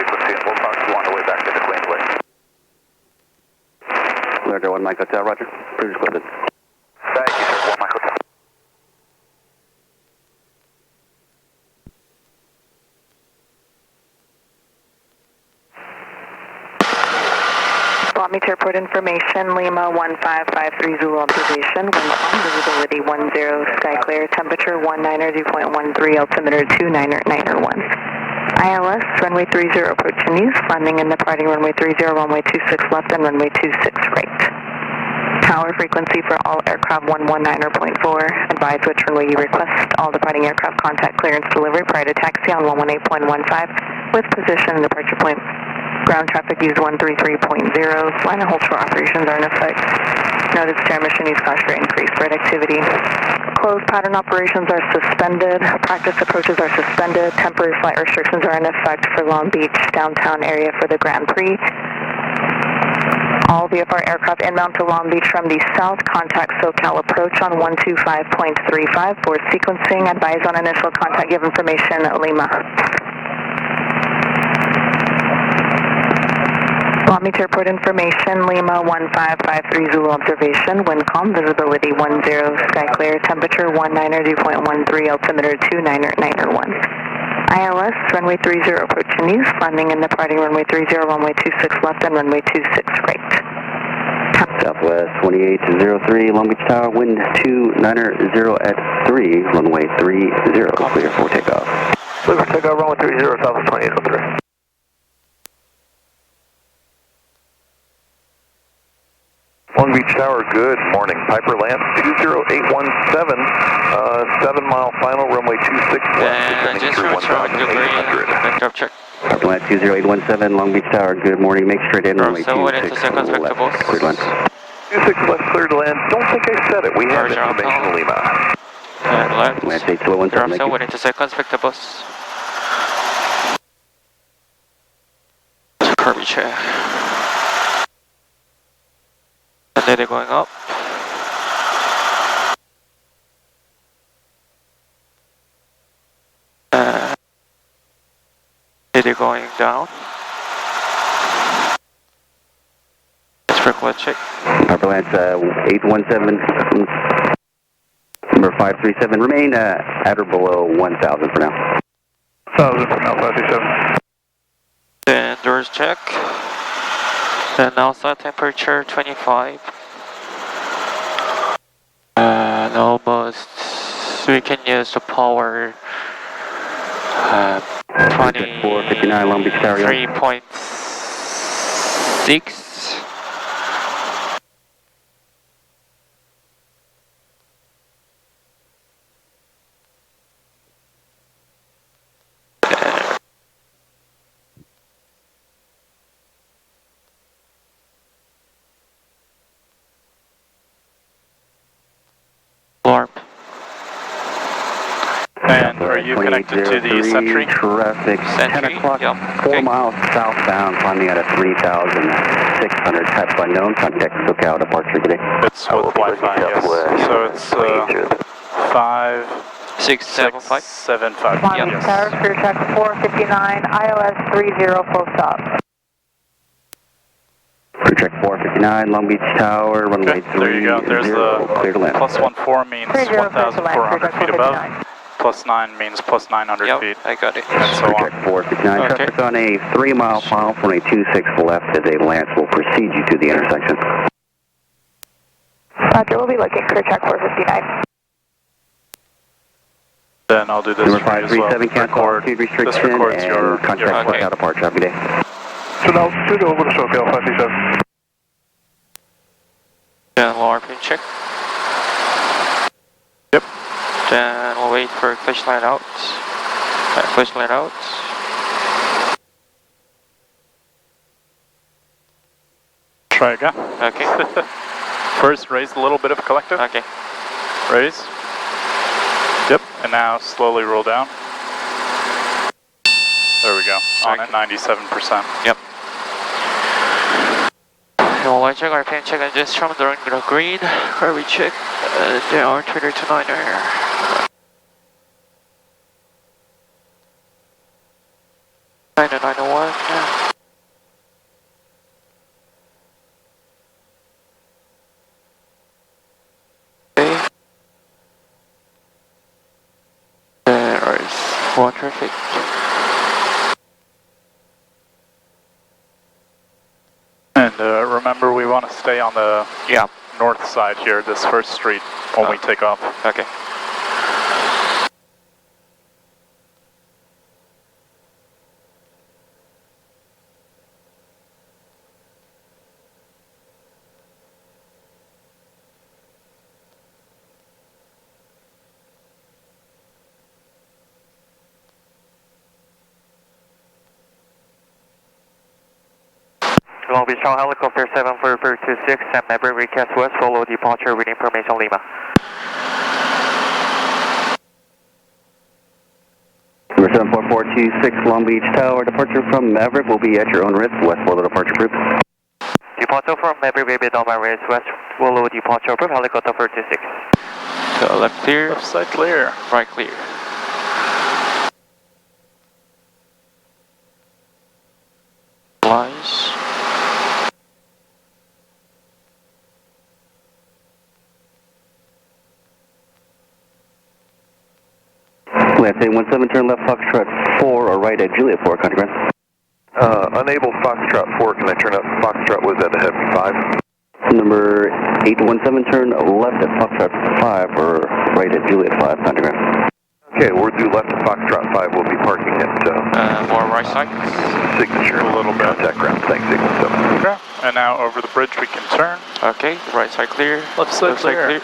frequency, and we'll talk to you on the way back into Queensway. Letter 1 Mike Hotel, roger. Cruise equipment. Thank you, sir. 1 Mike Hotel. Long Beach Airport information, Lima 1553 Zulu observation, wind calm, visibility 10, sky clear, temperature 190.13, altimeter 299.1. ILS, runway 30 approach and east, landing and departing runway 30, runway 26 left and runway 26 right. Tower frequency for all aircraft 119.4. Advise which runway you request. All departing aircraft contact clearance delivery prior to taxi on 118.15 with position and departure point. Ground traffic use 133.0. Line and hold shore operations are in effect. Notice chair mission use caution for increased flight activity. Closed pattern operations are suspended. Practice approaches are suspended. Temporary flight restrictions are in effect for Long Beach downtown area for the Grand Prix. All VFR aircraft inbound to Long Beach from the south contact SoCal approach on 125.35 for sequencing. Advise on initial contact. Give information Lima. Long Beach Airport information, Lima 1553 Zulu observation, wind calm, visibility 10, sky clear, temperature 190.13, altimeter 299.1. ILS, runway 30 approach and east, landing and departing runway 30, runway 26 left and runway 26 right. Southwest 2803, Long Beach Tower, wind 290 at 3, runway 30, clear for takeoff. Clear for takeoff, runway 30, Southwest 2803. Long Beach Tower, good morning. Piper Land 20817, 7-mile final, runway 26 left, descending through 1,800. Vector check. Piper Land 20817, Long Beach Tower, good morning. Make straight in, runway 26 left, clear to land. 26 left, clear to land. Don't think I said it. We have information, Lima. And left. Land 8017, thank you. 1 seconds, vector bus. Kirby chair. And then they're going up. They're going down. Frequency check. Piper Land 817, number 537, remain at or below 1,000 for now. 1,000 for now, 537. Then doors check. Then outside temperature 25. And almost we can use the power 459 Long Beach Tower. 3.6. Warp. And are you connected to the Sentry? Traffic, 10 o'clock, yep. 4 miles southbound, climbing at a 3,600, type unknown, contact SoCal, departure today. It's with Wi-Fi, yes. So it's 5675. Long Beach Tower, clear check 459, ILS 30, full stop. Clear check 459, Long Beach Tower, runway 30, there you go. There's the clear to land. +14 means 1,400 feet above. +9 means plus 900 Yep, feet. I got it. And so Clear on. check 459, Okay. traffic on a 3-mile final from a 26 left as a Lance will precede you to the intersection. Roger, we'll be looking, clear check 459. Then I'll do this Number for you as well. 537, cancel altitude restriction this records and your contact SoCal departure. Have a good day. So now, pseudo over to SoCal, 537. Then warping check. Yep. Then we'll wait for push line out. Push line out. Try again. Okay. First, raise a little bit of collective. Okay. Raise. Yep. And now slowly roll down. There we go. On at 97%. Yep. One check, RPM check, and just from during the green. Kirby check. There are R22 Niner. 901. Okay. There is one traffic. And remember, we want to stay on the north side here, this first street, when we take off. Okay. Long Beach Tower Helicopter 74426, and Maverick request west, follow departure with information Lima. Number 74426 Long Beach Tower, departure from Maverick will be at your own risk, west follow departure group. Departure from Maverick will be on my race west, follow departure group, helicopter 426. So left clear. Left side clear. Right clear. Lines. Lance 817, turn left Foxtrot 4 or right at Juliet 4, country ground. Unable Foxtrot 4, can I turn up? Foxtrot was at ahead 5. Number 817, turn left at Foxtrot 5 or right at Juliet 5, country ground. Okay, we'll do left at Foxtrot 5, we'll be parking at More right side. Signature. A little bit. Contact ground, thanks, 817. Okay. And now over the bridge we can turn. Okay, right side clear. Left side clear.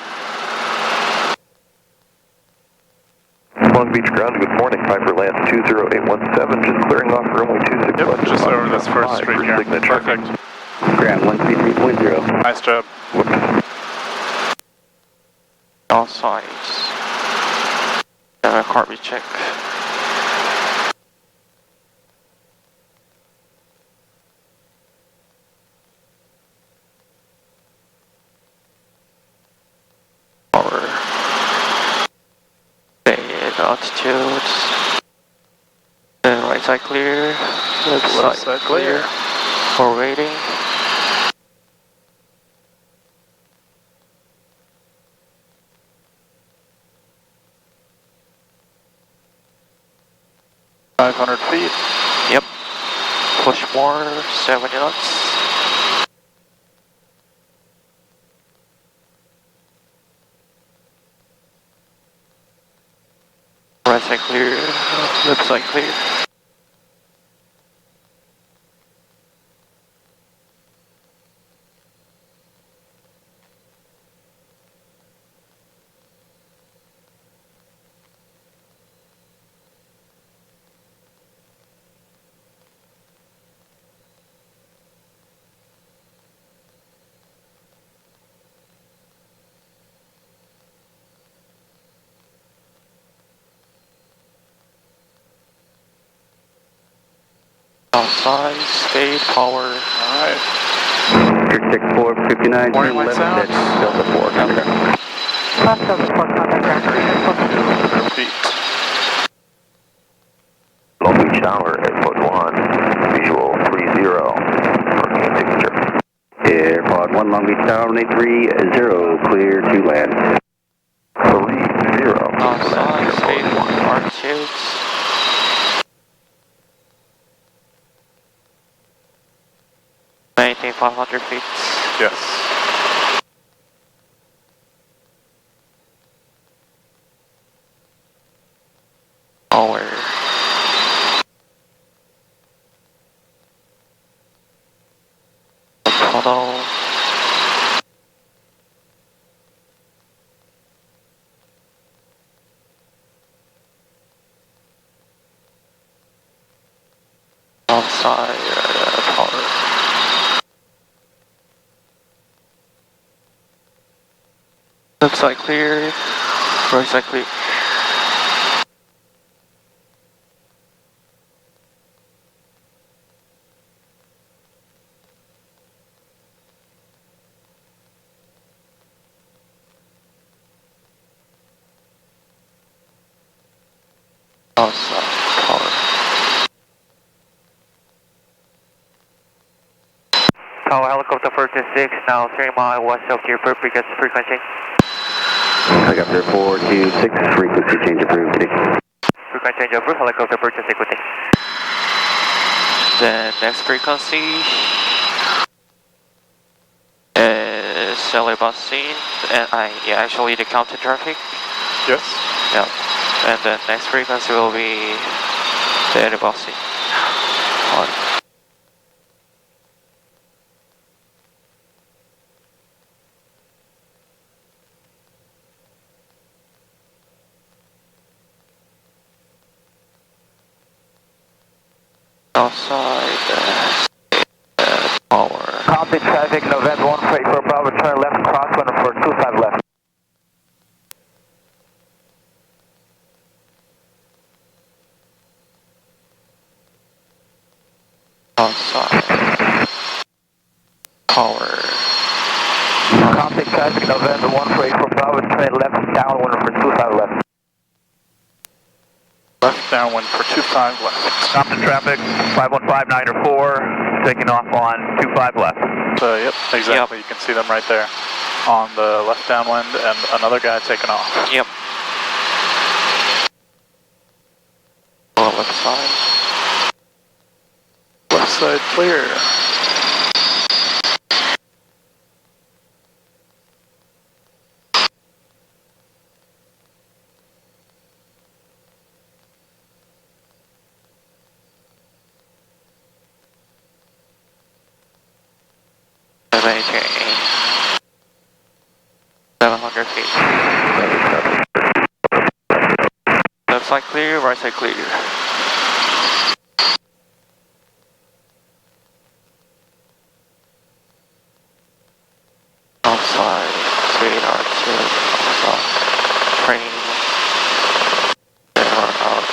Long Beach ground, good morning. Piper Lance 20817, just clearing off runway 26 Yep, left. just over this first street for here. signature. Perfect. Ground 133.0. Nice job. All sides. Carby check. Power. Altitudes. Right side clear. Left side clear. For waiting. feet. Yep. Push more, 70 knots. Right side clear, left side clear. Outside, state, power. Alright. 66459, Morning turn lights left out. at Delta 4, contact. Left Delta 4, contact ground. 100 feet. Long Beach Tower at foot 1, visual 30, parking at signature. AirPod 1 Long Beach Tower, 183.0, clear to land. 30. Outside, state, altitudes. 500 feet. Yes. Power. Throttle. Outside, power. Left side clear, right side clear. Outside, power. Call helicopter 426, now 3 miles west of the airport, because frequency. Helicopter 426, frequency change approved. Frequency change approved, helicopter 426, good day. The next frequency is LA bus scene, and actually the counter traffic. Yes. Yeah. And the next frequency will be the bus scene. Outside power. Copy traffic, November 144 Bravo, turn left, crosswind for 25 left. Outside power. Copy traffic, November 144 Bravo, turn left, downwind for 25 left. Left downwind for 25 left. Compton traffic, 515904, taking off on 25 left. Yep, exactly. Yep. You can see them right there on the left downwind and another guy taking off. Yep. Left side. Left side clear. Maintain 700 feet. Left side clear, right side clear. Outside, radar 2, outside, training, radar out.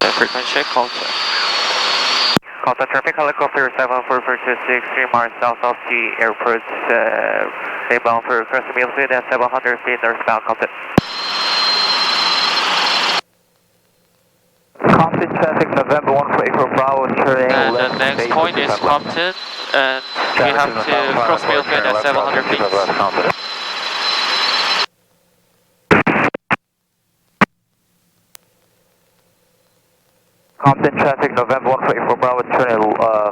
The frequency check, contact. Contact traffic, helicopter 74426, 3 miles south of the airport, inbound for Crescent Millfield at 700 feet northbound, contact. Compton traffic, November 144 Bravo, turning And left. the next point is Compton, and we have to cross Millfield at 700 feet. Compton traffic, November 144 Bravo, turning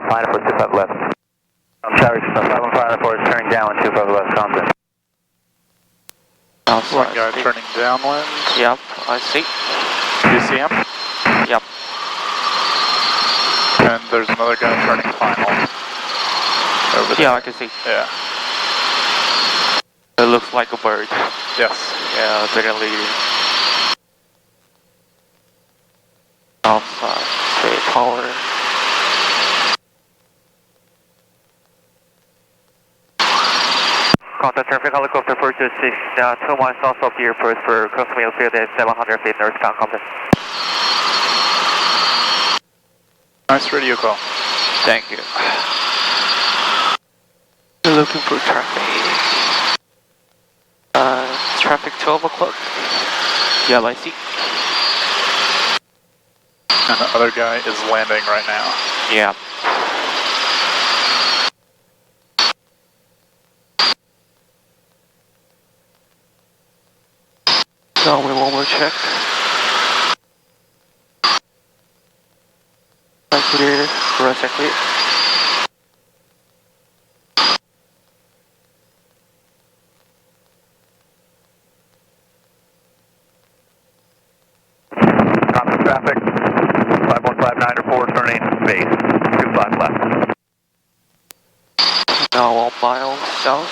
final for 25 left. Sorry, 754 is turning downwind, 25 left, Compton. One guy turning downwind. Yep, I see. Do you see him? Yep. And there's another guy turning final. Over there. Yeah, I can see. Yeah. It looks like a bird. Yes. Yeah, definitely. Outside, straight power. Contact traffic, helicopter 426, 2 miles south of the airport for Crescent Millfield at 700 feet northbound, contact. Nice radio call. Thank you. We're looking for traffic. Traffic 12 o'clock. Yeah, I see. And the other guy is landing right now. Yeah. So we one more check. Clear, right side clear. Compton traffic, 515904, turning base, 25 left. Now 1 mile south.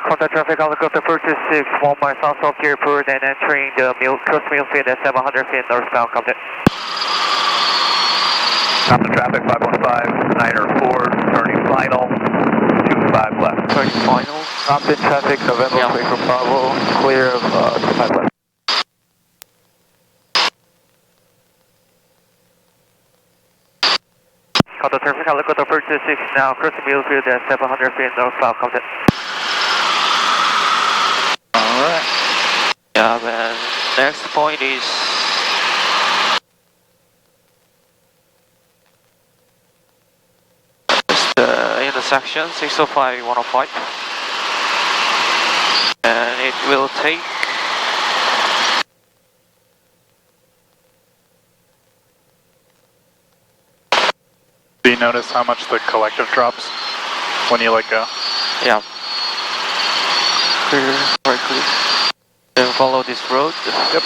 Contact traffic, helicopter 426, 1 mile south of the airport and entering the Crescent Millfield at 700 feet northbound, contact. Compton traffic, 515904, turning final, 25 left. Turn final. Compton traffic, November 144 Bravo, clear of 25 left. Contact traffic, helicopter 426, now Crescent Millfield at 700 feet northbound, contact. Alright. Yeah, man. Next point is intersection 605 105. And it will take Do you notice how much the collective drops when you let go? yeah. Clear, very clear. Then follow this road. Yep.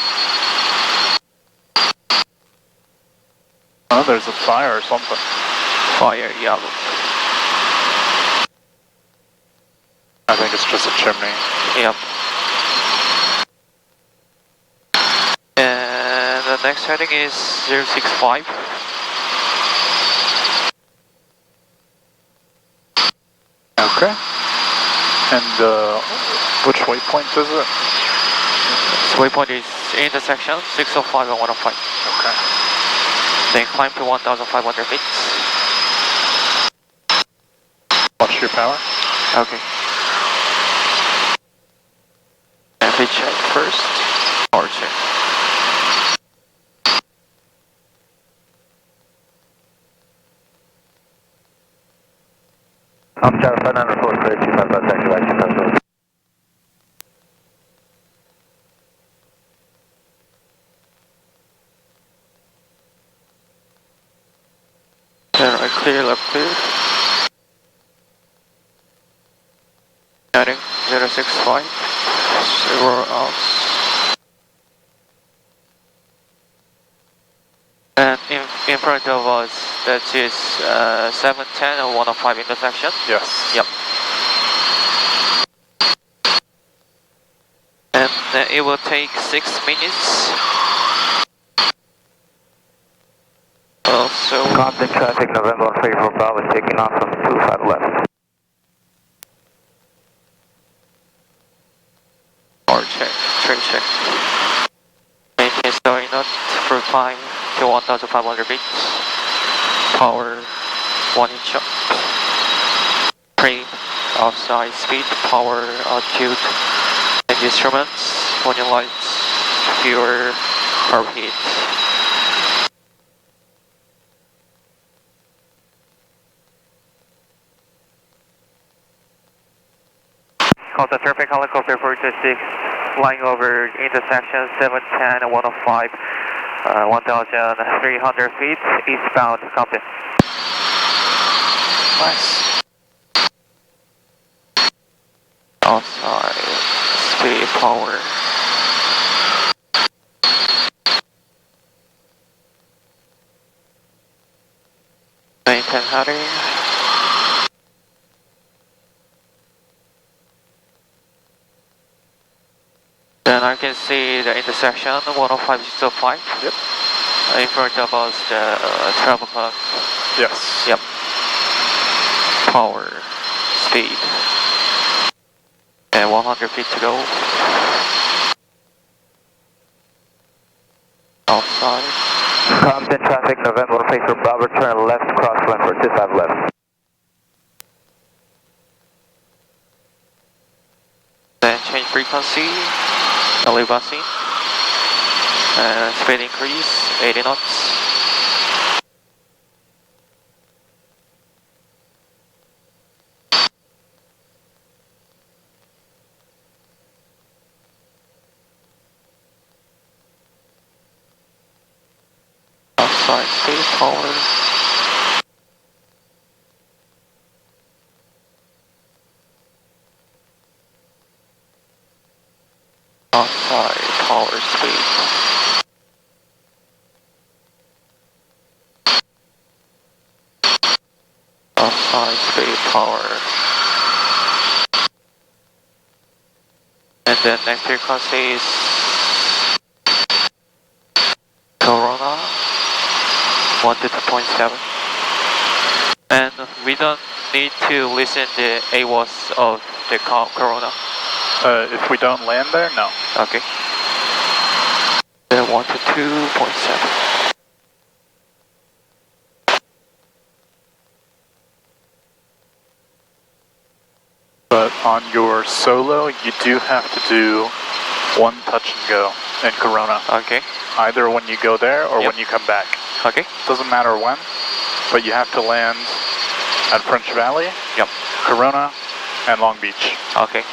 Oh, there's a fire or something. Fire, yeah. I think it's just a chimney. Yep. And the next heading is 065. Okay. And which waypoint is it? So waypoint is intersection 605 and 105. Okay. Then climb to 1,500 feet. Watch your power. Okay. And we check first. Power check. Tower 594, clear 255, taxi right 255. Turn right clear, left clear. Heading 065. 0 out. And in front of us, that is 710 and 105 intersection. Yes. Yep. And it will take 6 minutes. Also, Compton traffic, November 34 Bravo, taking off from 25 left. power check, train check. Maintain starting not for climb to 1,500 feet. Power 1 inch up. Train outside speed, power, altitude, and instruments, warning lights, fuel, carb heat. Delta traffic helicopter 426 flying over intersection 710 and 105, 1,300 feet eastbound Compton. Nice. Outside speed, power. Maintain heading. Then I can see the intersection 105 605. Yep. In front of us, the travel clock. Yes. Yep. Power, speed, and 100 feet to go. Outside. Compton traffic, November Facer Bravo, turn left, crosswind for 25 left. Then change frequency, LA busing, and speed increase, 80 knots. Outside speed, power. Outside power speed. Outside speed power. And then next frequency is Corona 1 to 2.7. And we don't need to listen the AWOS of the Corona. If we don't land there, no. Okay. Then 1 to 2.7. But on your solo, you do have to do one touch and go in Corona. Okay. Either when you go there or Yep. when you come back. Okay. Doesn't matter when, but you have to land at French Valley. Yep. Corona and Long Beach. Okay.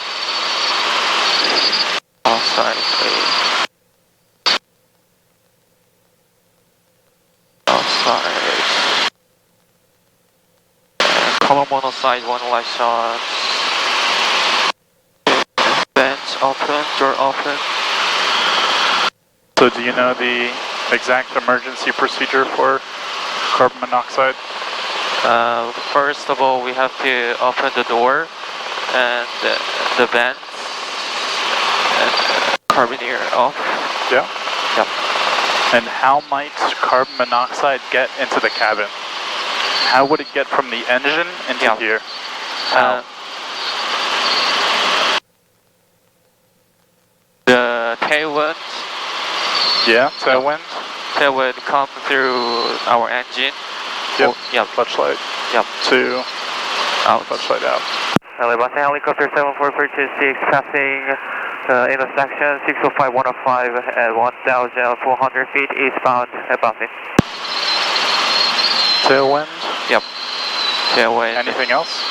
Outside, please. Outside. Common monocyte, one light shot. Vents open, door open. So do you know the exact emergency procedure for carbon monoxide? First of all, we have to open the door and the vents and carbon air off. Yeah? Yep. And how might carbon monoxide get into the cabin? How would it get from the engine into here? How? The tailwind. Yeah, tailwind. Tailwind come through our engine. Yep. Yep. Clutch light. Yep. To Out. clutch light out. LA Boston helicopter 74426 passing intersection 605-105 at 1,400 feet eastbound at Boston. Tailwind. Yep. Tailwind. Anything else?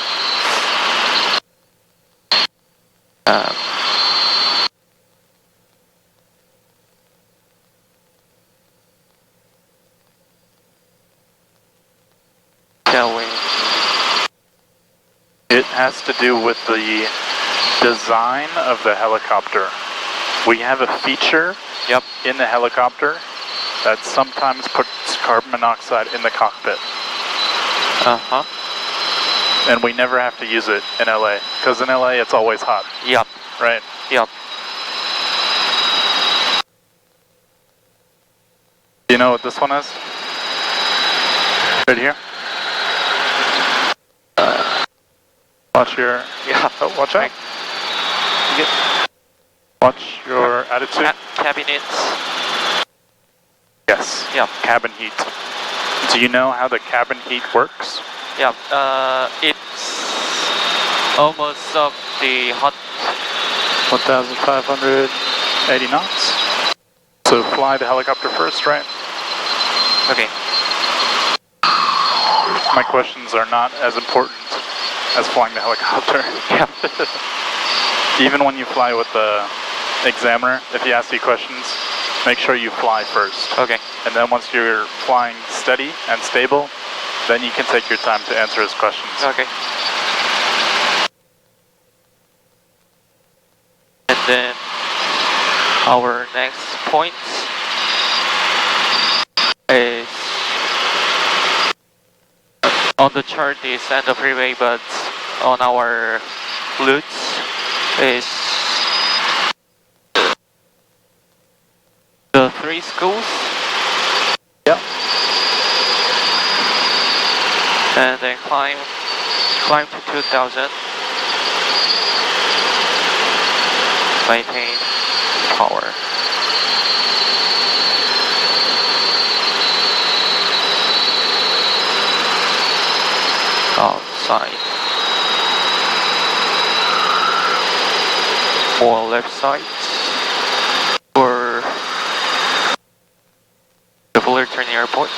Tailwind. It has to do with the design of the helicopter. We have a feature in the helicopter that sometimes puts carbon monoxide in the cockpit. Uh-huh. And we never have to use it in LA, because in LA it's always hot. Yep. Right? Yep. Do you know what this one is? Right here? Watch your... Oh, watch out. Watch your attitude. Cabinets. Yes. Yep. Cabin heat. Do you know how the cabin heat works? Yep. It's almost of the hot 1,580 knots. So fly the helicopter first, right? Okay. My questions are not as important as flying the helicopter. Yeah. Even when you fly with the examiner, if he asks you questions, make sure you fly first. Okay. And then once you're flying steady and stable, then you can take your time to answer his questions. Okay. And then our next point is on the chart is end of freeway, but on our routes is the 3 schools. Yep. And then climb to 2000. Maintain power. Outside. More left side. For the Fullerton Airport.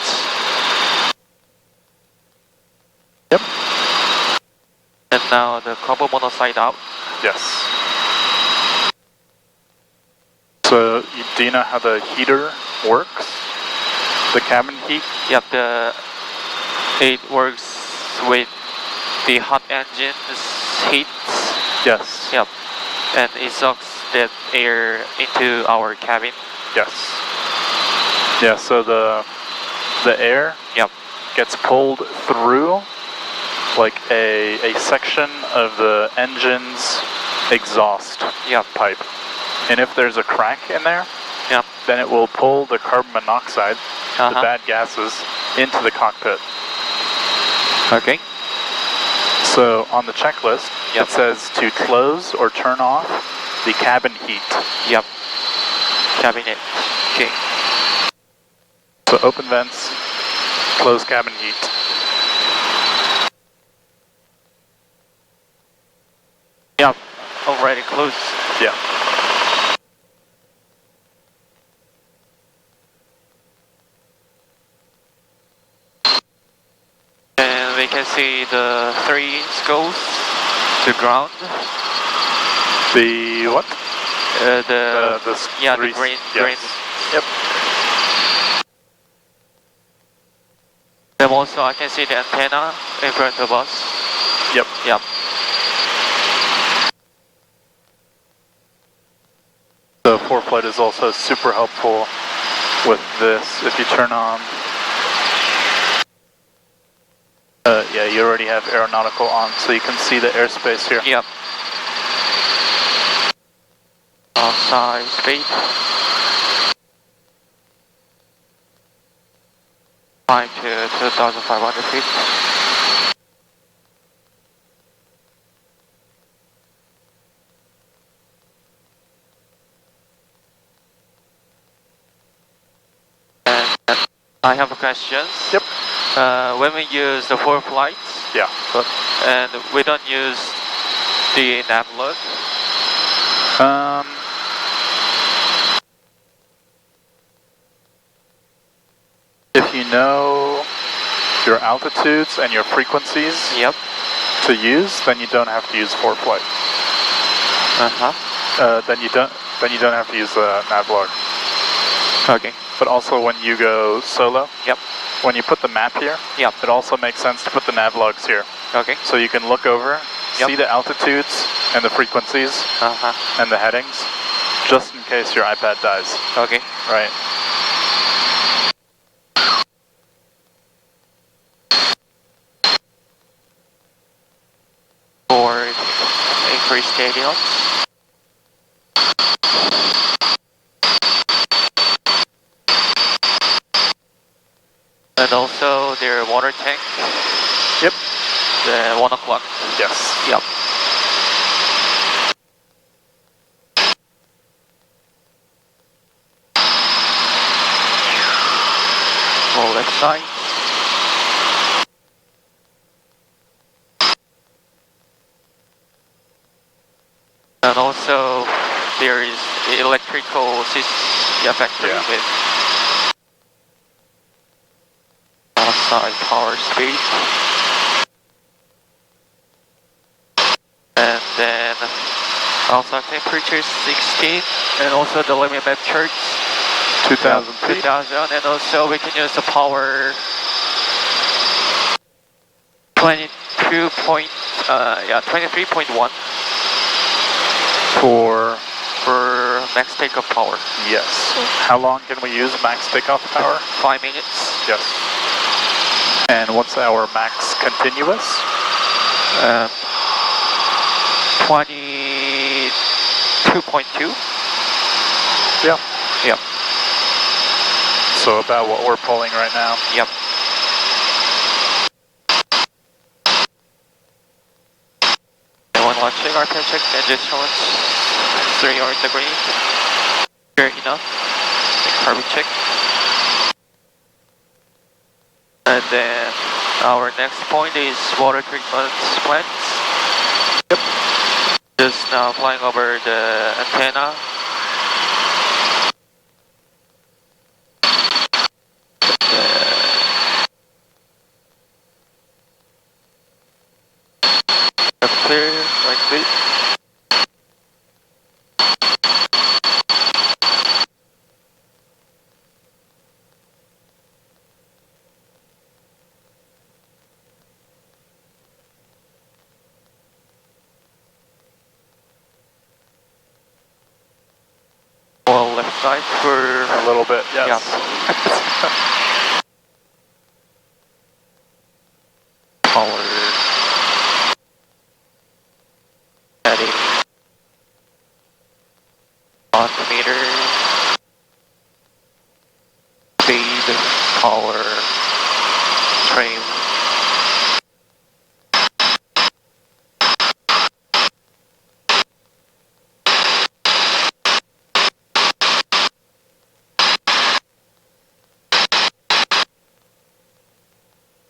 Yep. And now the carbon monoxide out. Yes. So, do you know how the heater works? The cabin heat? Yep, it works with the hot engine's heat. Yes. Yep. And it sucks that air into our cabin. Yes. Yeah, so the air gets pulled through like a section of the engine's exhaust pipe. And if there's a crack in there, then it will pull the carbon monoxide, the bad gases, into the cockpit. Okay. So on the checklist, it says to close or turn off the cabin heat. Yep. Cabinet. Okay. So open vents, close cabin heat. Yep. Already closed. Yeah. And we can see the 3 schools The ground? The what? The three, green. Yes. Green. Yep. Then also I can see the antenna in front of us. Yep. Yep. The 4-flight is also super helpful with this. If you turn on, yeah, you already have aeronautical on, so you can see the airspace here. Yep. Outside speed. 5 to 2,500 feet. And I have a question. Yep. When we use the 4 flights, Yeah. and we don't use the nav log. If you know your altitudes and your frequencies Yep. to use, then you don't have to use 4-flight. Then you don't have to use the navlog. Okay. But also when you go solo, Yep. when you put the map here, Yep. it also makes sense to put the navlogs here. Okay. So you can look over, Yep. see the altitudes and the frequencies and the headings, just in case your iPad dies. Okay. Right. For increased stadium. And also their water tank. Yep. The 1 o'clock. Yes. Yep. Full left side. And also there is electrical factory with outside power speed. And then outside temperature is 16, and also the limit map charts 2,000 feet. 2,000, and also we can use the power 23.1 For max takeoff power. yes. How long can we use max takeoff power? 5 minutes. Yes. And what's our max continuous? 22.2. Yeah. Yep. So about what we're pulling right now. Yep. And one launching, RPM check, engine shorts, 3 hours the green. Fair enough. Carbon check. And then our next point is water treatment plants. Yep. Just now flying over the antenna. Clear, right feet. Well, left side for A little bit, yes. Yeah. Power. Heading. Altimeter. Speed. Power. Frame.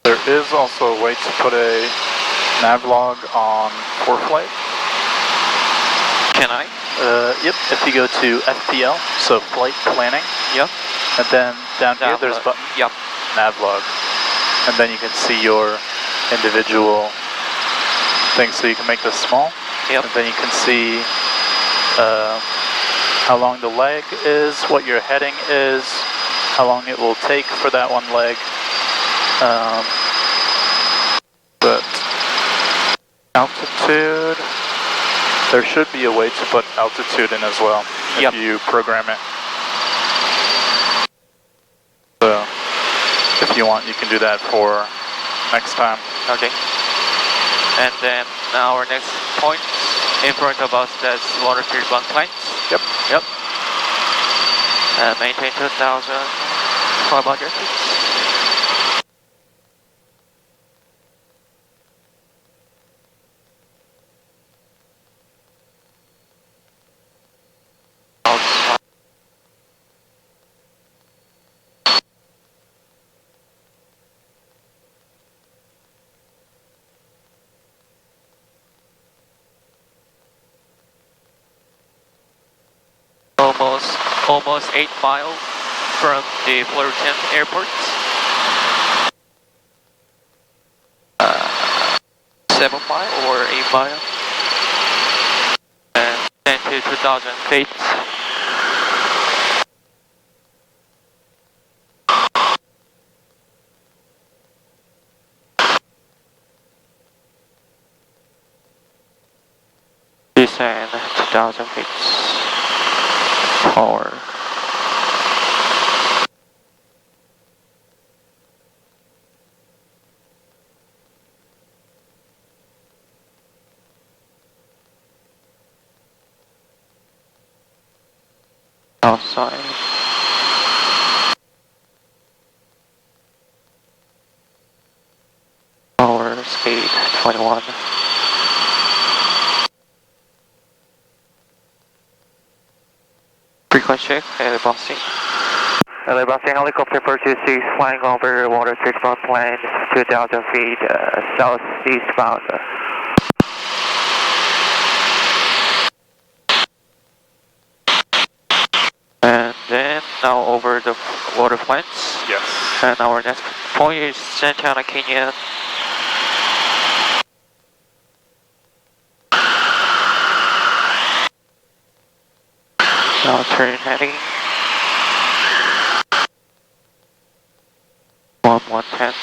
There is also a way to put a navlog on 4-flight. Can I? Yep, if you go to FPL, so flight planning, Yep. and then down here there's a button, Yep. navlog, and then you can see your individual thing so you can make this small. Yep. And then you can see how long the leg is, what your heading is, how long it will take for that one leg. But altitude, there should be a way to put altitude in as well if you program it. So if you want, you can do that for next time. Okay. And then our next point in front of us, that's water turbine planes. Yep. Yep. Maintain 2,500 feet. Almost 8 miles from the Fullerton Airport. 7 mile or 8 mile. And 10 to 2,000 feet. Descend 2,000 feet. Power. Outside. Power speed 21. Frequency check, Airbus. Airbus helicopter 426 flying over water turbine plane 2,000 feet southeastbound. And then now over the water planes. Yes. And our next point is Santa Ana Canyon. Now turn heading 1110.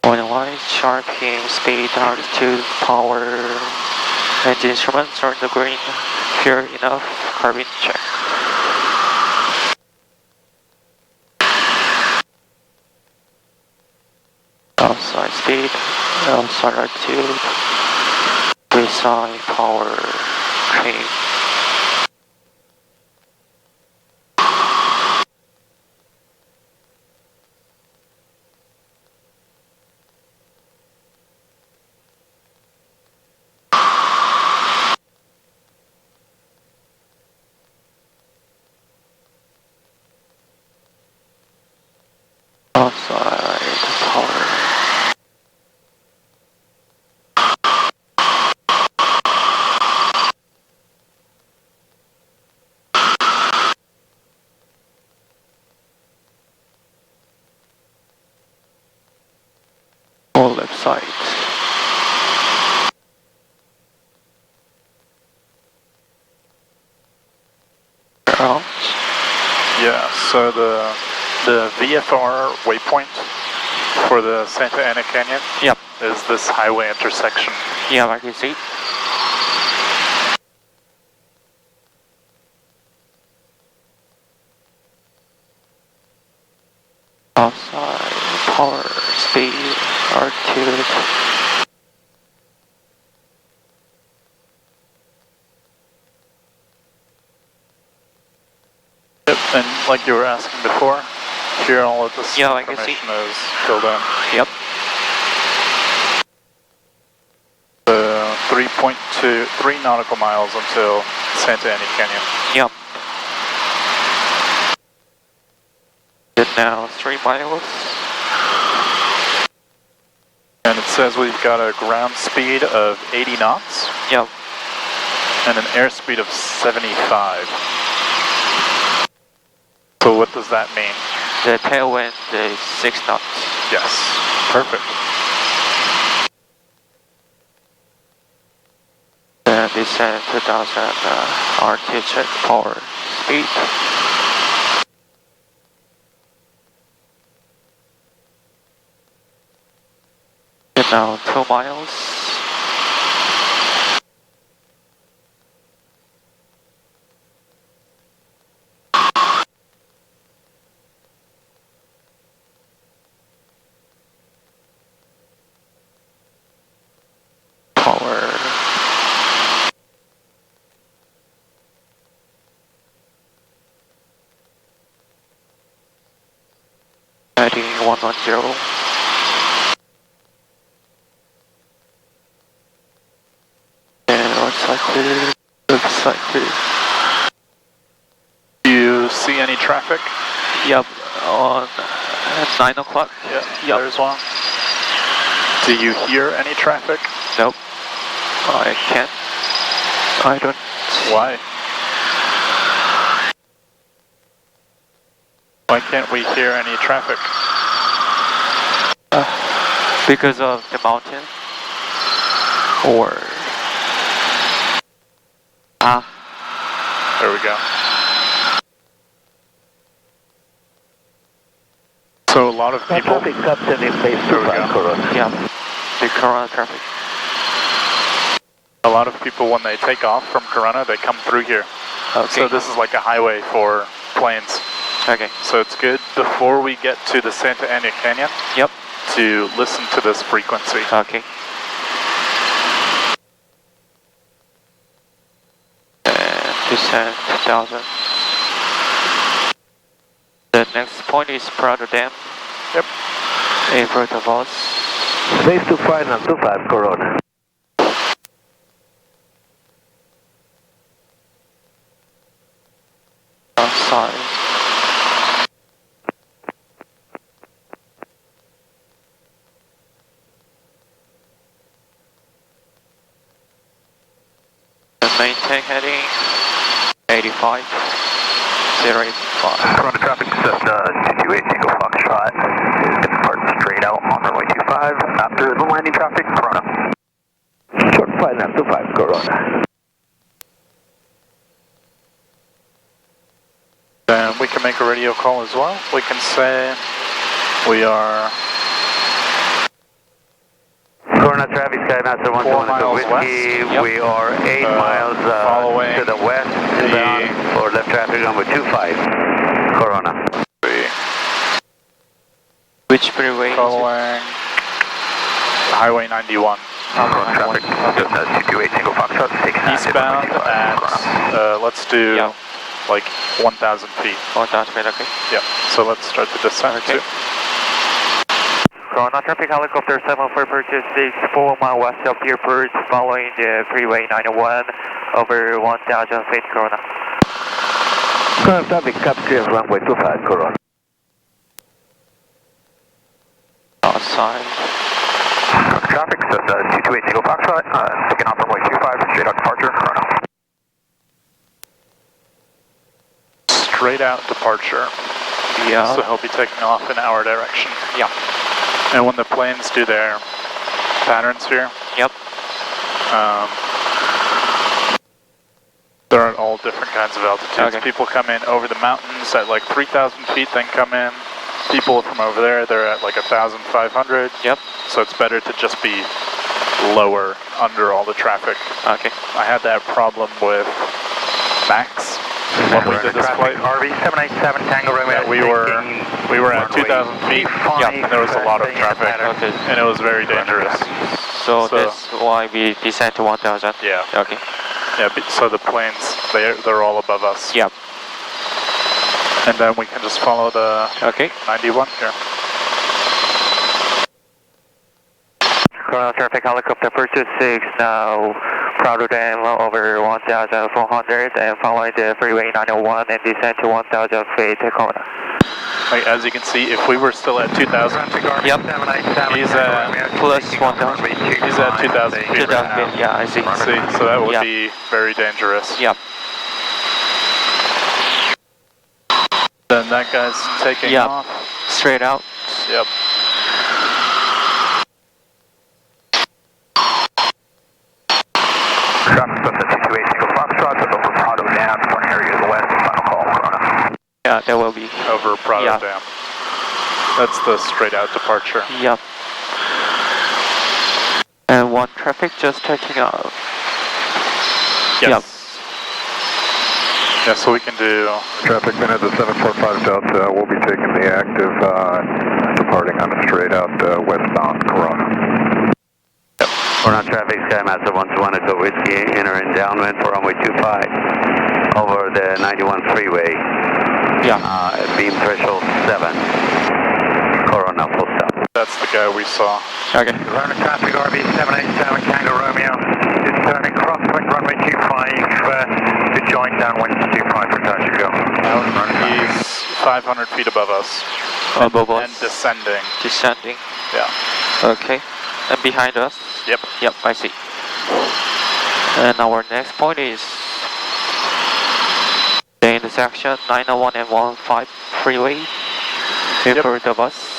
Finalize sharping speed, altitude, power, engine instruments are in the green. Pure enough, carbon check. Outside speed, outside altitude, reside power, cream. Outside power. All left side. Out. Yeah, so the VFR waypoint for the Santa Ana Canyon is this highway intersection. Yeah, I can see. Outside, power, speed, altitude. Yep, and like you were asking before, here all of this Yeah, I can see. information is filled in. Yep. 3 nautical miles until Santa Ana Canyon. Yep. Good now, 3 miles. And it says we've got a ground speed of 80 knots. Yep. and an airspeed of 75. So what does that mean? The tailwind is 6 knots. Yes, perfect. And descend 2000 RT check power speed. And now 2 miles. Power. Heading 110. Looks like clear. Do you see any traffic? Yep, on at 9 o'clock. Yeah, yep. There's one. Do you hear any traffic? Nope. I can't. I don't. Why? Why can't we hear any traffic? Because of the mountain? Or... There we go. So a lot of people... Traffic captain in place There we go. Corona. Yeah, the Corona traffic. A lot of people, when they take off from Corona, they come through here. Okay. So this is like a highway for planes. Okay. So it's good before we get to the Santa Ana Canyon. Yep. To listen to this frequency. Okay. And descend 2000. The next point is Prado Dam. Yep. In front of us. Space to final 25 Corona. Outside. Maintain heading 85, 085. Corona traffic, Cessna 228 Tango Foxtrot is depart straight out on runway 25 after the landing traffic, Corona. Short final 25 Corona. Then we can make a radio call as well. We can say we are... Corona traffic, Skymaster 121 Whiskey. Yep. We are 8 miles following to the west, inbound for left traffic number 25, Corona. Which freeway is Following Highway 91. Corona traffic, Cessna 228 Tango Foxtrot, takes Eastbound at, let's do like 1,000 feet. 1,000 feet, okay. Yeah, so let's start the descent too. Corona traffic, helicopter 7446, 4 mile west of the airport, following the freeway 901, over 1,000 feet, Corona. Corona traffic, clear runway 25, Corona. Outside. Traffic, Cessna 228 Tango Foxtrot, taking off runway 25, straight out departure, Corona. Straight out departure. Yeah. So he'll be taking off in our direction. Yeah. And when the planes do their patterns here, Yep. they're at all different kinds of altitudes. Okay. People come in over the mountains at like 3,000 feet, then come in. People from over there, they're at like 1,500. Yep. So it's better to just be lower under all the traffic. Okay. I had that problem with Max when we did this flight. RV 787 Tango runway. Yeah, we were at 2,000 feet, and there was a lot of traffic, Okay. and it was very dangerous. So that's why we descend to 1,000. Yeah. Okay. Yeah, so the planes, they're all above us. Yep. And then we can just follow the 91 here. Corona traffic, helicopter 426, now Prado Dam over 1,400, and following the freeway 901 and descend to 1,000 feet, Corona. Like, as you can see, if we were still at 2,000, Yep. he's at Plus 1,000. he's at 2,000 feet 2,000 right now. feet, yeah, I see. See, so that would Yep. be very dangerous. Yep. Then that guy's taking Yep. off. Straight out. Yep. Traffic from the 228 Single Foxtrot over Prado Dam, one area to the west, final call, Corona. Yeah, there will be. Over Prado Yeah. Dam. That's the straight out departure. Yep. And one traffic just taking off. Yes. Yep. Yeah, so we can do. Traffic minute at 745 Delta. We'll be taking the active departing on a straight out westbound Corona. Corona traffic, Skymaster 121 Echo Whiskey, entering downwind for runway 25 over the 91 freeway. Yeah. Beam threshold 7. Corona full stop. That's the guy we saw. Okay. Corona traffic, RV 787 Tango Romeo. Is turning crosswind runway 25 to join downwind 25 for touch and go. He's 500 feet above us. Above us. And descending. Descending. Yeah. Okay. And behind us? Yep. Yep, I see. And our next point is the intersection 901 and 115 freeway. In front of us.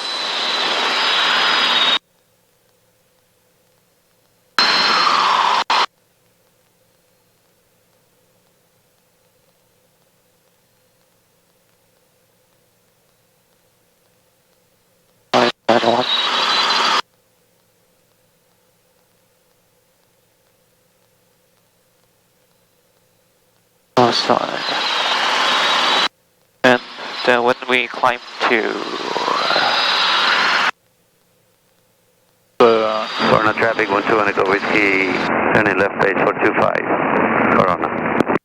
Outside. And then when we climb to The Corona traffic 121 Echo Whiskey, turning left base for 25. Corona.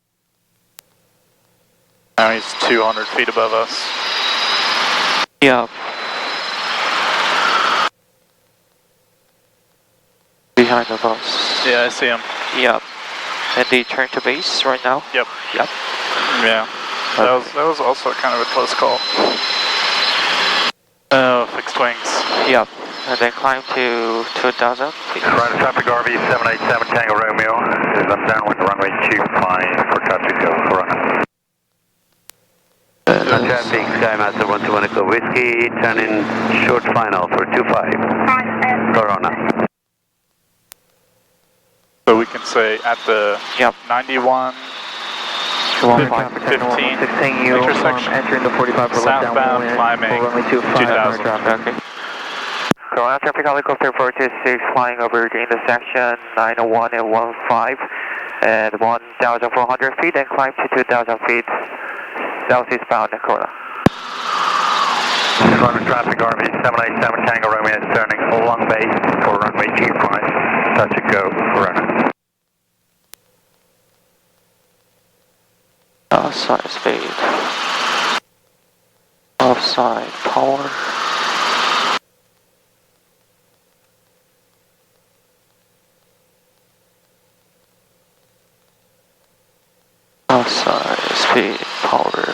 now he's 200 feet above us. yeah. Behind of us. Yeah, I see him. Yep. And they turn to base right now? Yep. Yep. Yeah. That was also kind of a close call. Oh, fixed wings. Yep. And then climb to 2,000 feet. Corona traffic, RV 787 Tango Romeo. Is on downwind runway 25 for touch and go. Corona. Corona traffic, Skymaster 121 Echo Whiskey, turning short final for 25. Corona. So we can say at the 91, 15 intersection, entering the 45 for southbound climbing 2000. Okay. Corona traffic, helicopter 426 flying over the intersection 901 and 15 at 1,400 feet and climb to 2,000 feet southeastbound Corona. Corona traffic, RV 787 Tango Romeo is turning along base for runway 25. Touch and go, Corona. Outside speed. Offside power. Outside speed power.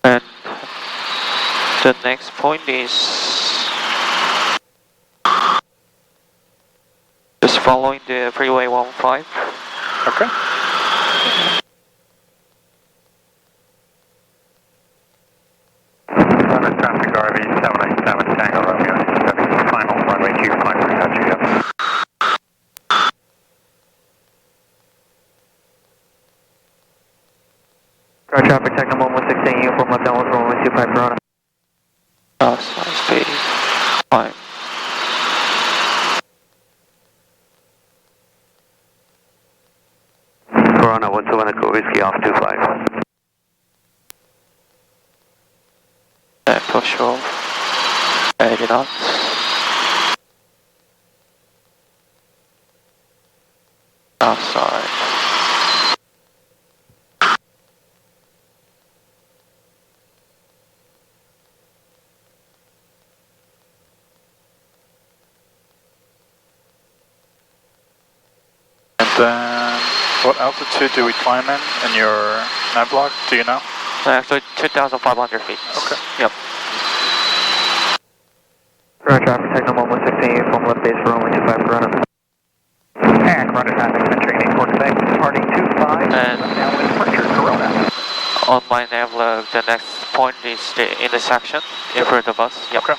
And the next point is just following the freeway 15. Okay. Corona traffic, RV 787 Tango Romeo is turning final runway 25 for touch and go. Corona traffic, Techno 116, uniform left downwind for runway 25 Corona. Outside speed 5. Corona 121 Echo Whiskey off 25. And push off. 80 knots. Outside. Then, what altitude do we climb in your nav log? Do you know? Actually, 2,500 feet. Okay. Yep. Roger, traffic signal 116, from left base for runway 25 Corona. And Corona traffic, entering airport Quebec, departing 25, And downwind departure, Corona. on my nav log, the next point is the intersection in front of us. Yep. Okay.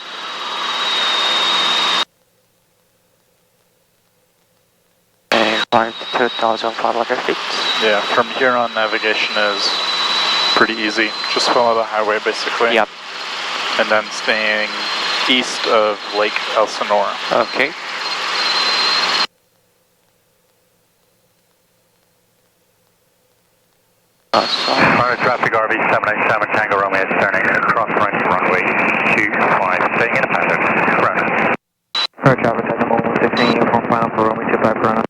And climb to 2,500 feet. Yeah, from here on, navigation is pretty easy. Just follow the highway, basically. Yep. And then staying east of Lake Elsinore. Okay. Corona traffic RV787 Tango Romeo is turning across right runway 25, staying independent. Corona. Roger, traffic signal 116, from final for runway 25 Corona.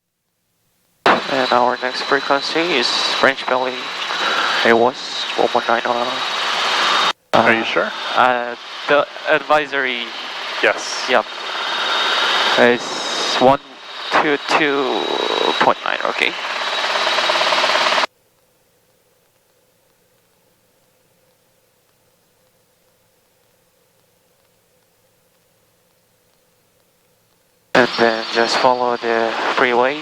And our next frequency is French Belly. It was 119. Are you sure? The advisory. Yes. Yep. It's 122.9. Okay. And then just follow the freeway.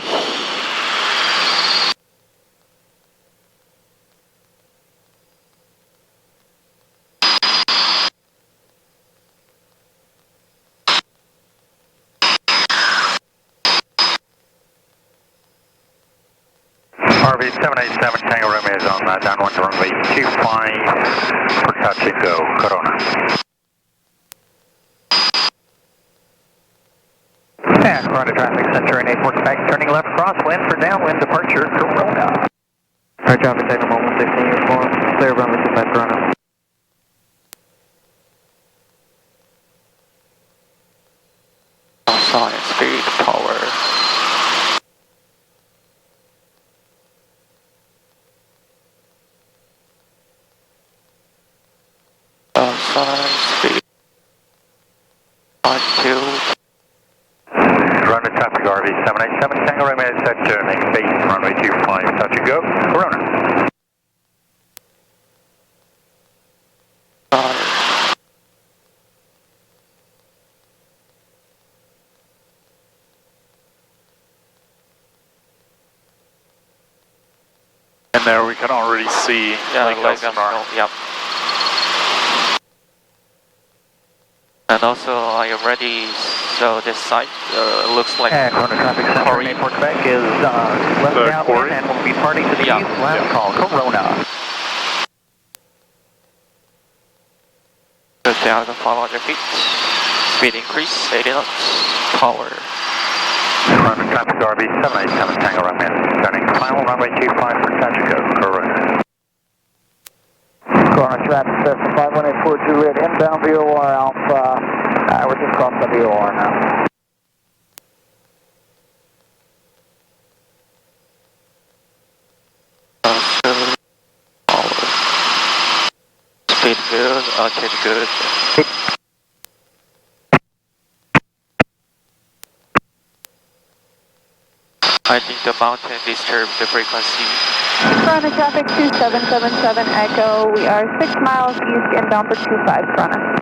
RV787 Tango Romeo is on downwind runway 25 for touch and go. Corona. And Corona traffic, entering airport Quebec, turning left crosswind for downwind departure, Corona. Roger, traffic signal 116, uniform, clear runway 25 Corona. Outside speed, power. Outside speed. 2. Corona traffic RV787 Tango Romeo is set turning base runway 25 touch and go. Corona. And there we can already see Lake Elsinore. Yep. And also, I already saw this site. Looks like And Corona traffic, entering airport Quebec is left The downwind quarry? and will be departing to the Yeah. east, last call, Corona. 2,500 feet. Speed increase, 80 knots. Power. Corona traffic RV787 Tango Romeo turning final runway 25 for touch and go. Corona. Corona traffic, 51842 red, inbound VOR Alpha. We're just crossing the VOR now. Power. Speed good, altitude good. I think the mountain disturbed the frequency. Corona traffic 2777 Echo. We are 6 miles east inbound for 25 Corona.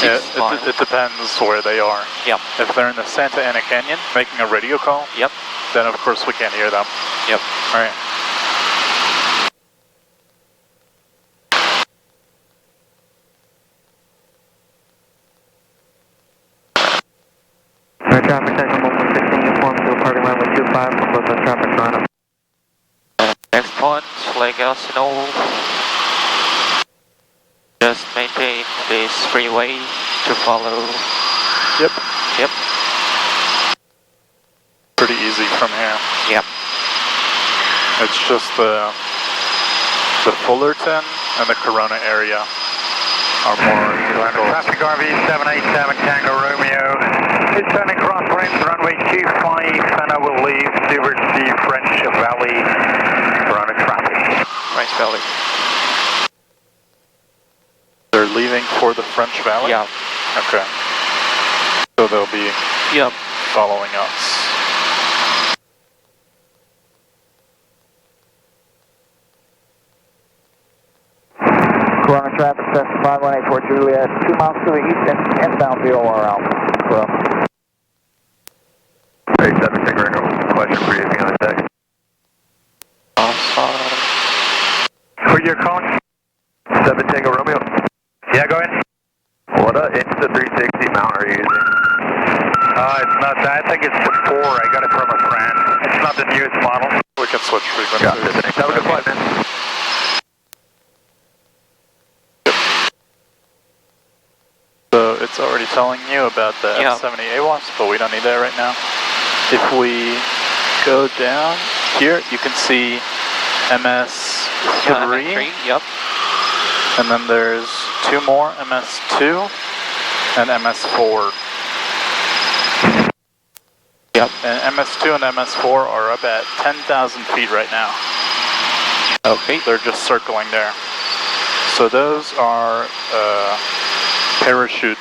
Yeah, it depends where they are. Yep. If they're in the Santa Ana Canyon making a radio call, Yep. then of course we can't hear them. Yep. All right. Our traffic signal 116, uniform to departing runway 25 from Brooklyn traffic Corona. Next point, Lake Elsinore. Just maintain this freeway to follow. Yep. Yep. Pretty easy from here. Yep. It's just the Fullerton and the Corona area are more difficult. Traffic RV787 Tango Romeo is turning crosswind runway 25 and I will leave towards the French Valley. Corona traffic. French Valley. They're leaving for the French Valley? Yeah. Okay. So they'll be Yep. following us. Corona traffic, test 5184 Juliet, 2 miles to the east and inbound VOR Alpha. Hey, 7 Tango Ringo, question for you if you on the deck. Who you're calling? 7 Tango Romeo. Yeah, go ahead. What Insta360 mount are you using? It's not that. I think it's the 4. I got it from a friend. It's not the newest model. We can switch frequencies. Got it, thanks. Have a good flight, man. So it's already telling you about the F70 AWAS, but we don't need that right now. If we go down here, you can see MS3. Yep. And then there's 2 more, MS2 and MS4. Yep. And MS2 and MS4 are up at 10,000 feet right now. Okay. They're just circling there. So those are parachute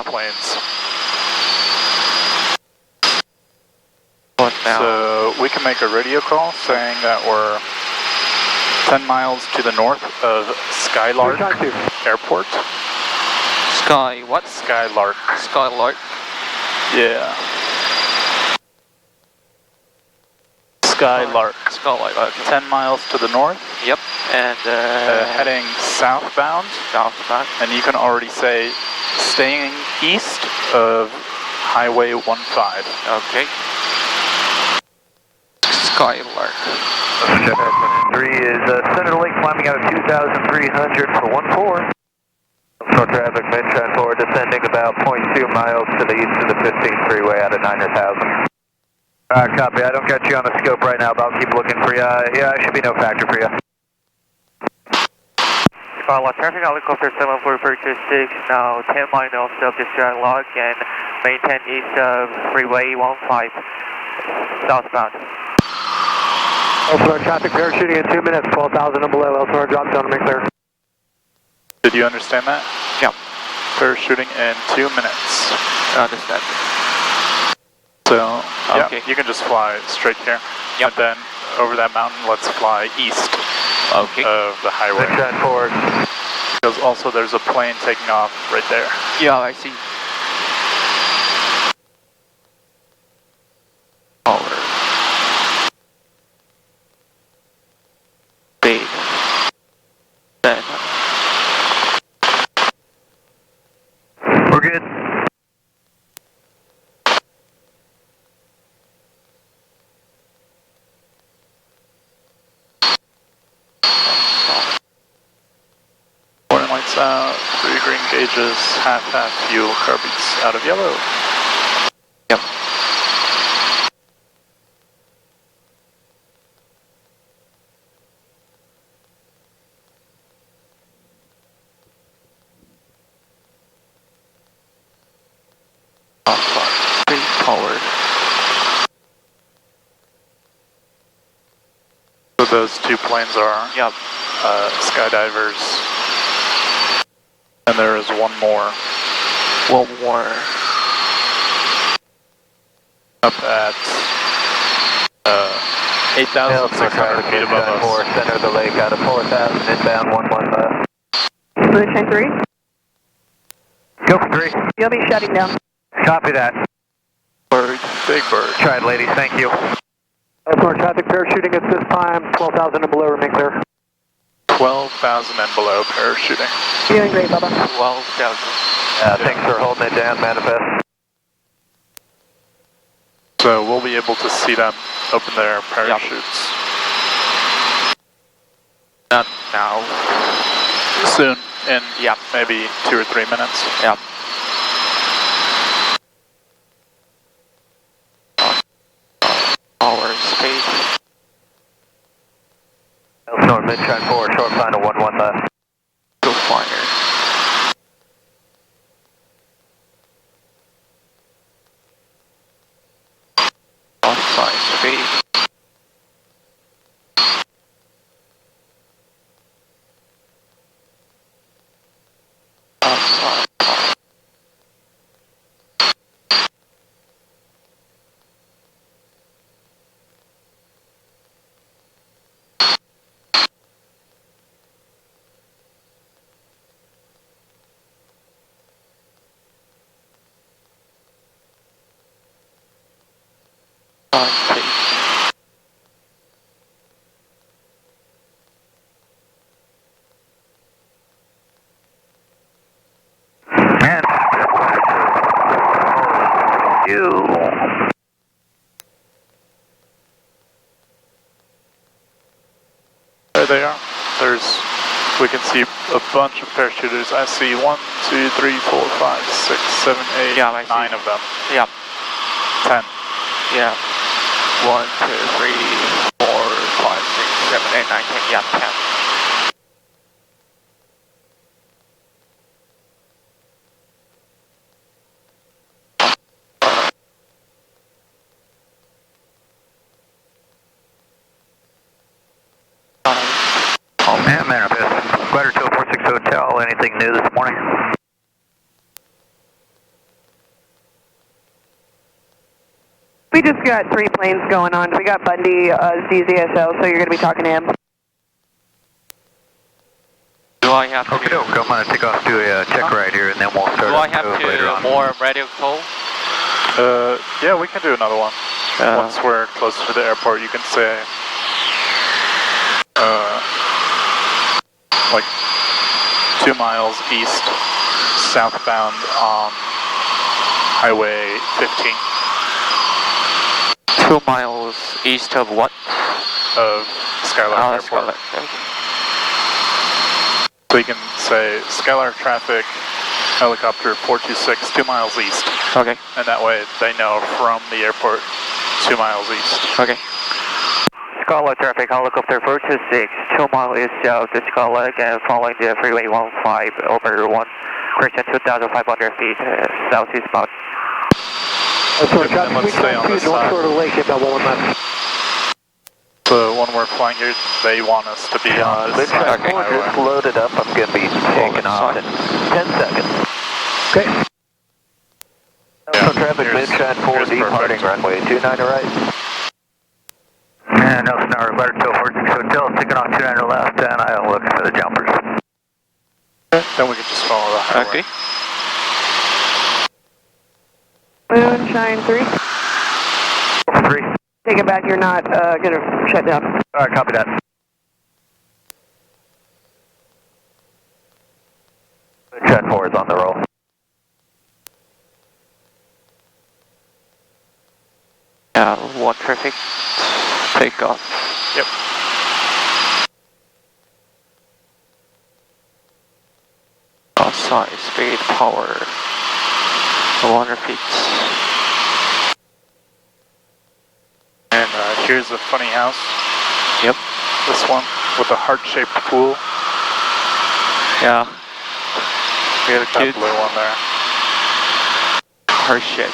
planes. What now? So we can make a radio call saying that we're 10 miles to the north of Skylark Airport. Sky what? Skylark. Skylark. Yeah. Skylark. Skylark. Okay. 10 miles to the north. Yep. And heading southbound. Southbound. And you can already say staying east of Highway 15. Okay. Skylark. 3 is Senator Lake climbing out of 2,300 for 14. No traffic, mid-trend forward, descending about 0.2 miles to the east of the 15th freeway out of 9,000. Copy. I don't got you on the scope right now, but I'll keep looking for you. Yeah, it should be no factor for you. Traffic helicopter 7426, now 10 miles of the Skylark and maintain east of freeway 15 southbound. Elsinore traffic parachuting in 2 minutes, 12,000 and below. Elsinore drop down to make clear. Did you understand that? Yep. Parachuting in 2 minutes. I understand. So, Okay. yeah, you can just fly straight here. Yep. And then over that mountain, let's fly east of the highway. Mid-trend forward. Because also there's a plane taking off right there. Yeah, I see. Power. Big. Then. We're good. Warning lights out, 3 green gauges, half fuel, car beats out of yellow. Yep. Big powered. So those 2 planes are skydivers. And there is one more. One more. Up at 8,600 feet above us. Center of the lake out of 4,000 inbound 11. Position 3. Go for 3. You'll be shutting down. Copy that. Bird, big bird. Try it, ladies. Thank you. Elsinore traffic parachuting at this time, 12,000 and below, remain clear. 12,000 and below parachuting. Doing great, Bubba. 12,000. Thanks for holding it down, manifest. So we'll be able to see them open their parachutes. Not now. Soon, in maybe 2 or 3 minutes. Yep. Power speed. Elsinore mid-trend forward, short final 11 left. Go fire. Outside speed. Outside power. they are. We can see a bunch of parachuters. I see 1, 2, 3, 4, 5, 6, 7, 8, Yeah, I 9 see. of them. Yeah. 10. Yeah. 1, 2, 3, 4, 5, 6, 7, 8, 9, 10. Yeah, 10. Manifest. R22 Hotel. Anything new this morning? We just got 3 planes going on. We got Bundy, ZZSL, so you're going to be talking to him. Do I have to... Okay, I'm going to take off, do a check right here, and then we'll start. Do I have later to on. more radio call? Yeah, we can do another one. Once we're close to the airport, you can say, like 2 miles east, southbound on Highway 15. 2 miles east of what? Of Skylark Airport. Skylark. So you can say Skylark traffic, helicopter 426, 2 miles east. Okay. And that way they know from the airport 2 miles east. Okay. Skylark traffic, helicopter 426, 2 miles east of the Skylark and following the freeway 15 over 1, correction 2,500 feet, southeast bound. Let's stay on this side. Sort of lake about 119. So when we're flying here, they want us to be on this side of the Just highway. loaded up. I'm going to be taking off in 10 seconds. Okay. So traffic, here's- Midshine 4 here's departing perfect. runway 29 right. And Nelson, our R22 Hotel, taking off 29 left, and I'm looking for the jumpers. Then we can just follow the highway. Okay. Moonshine 3. 3. Take it back, you're not going to shut down. All right, copy that. Midshine 4 is on the roll. Yeah, 1 traffic. Take off. Yep. Outside, speed, power. 100 feet. And here's the funny house. Yep. This one with the heart-shaped pool. Yeah. We had a Cute. blue one there. Her shit.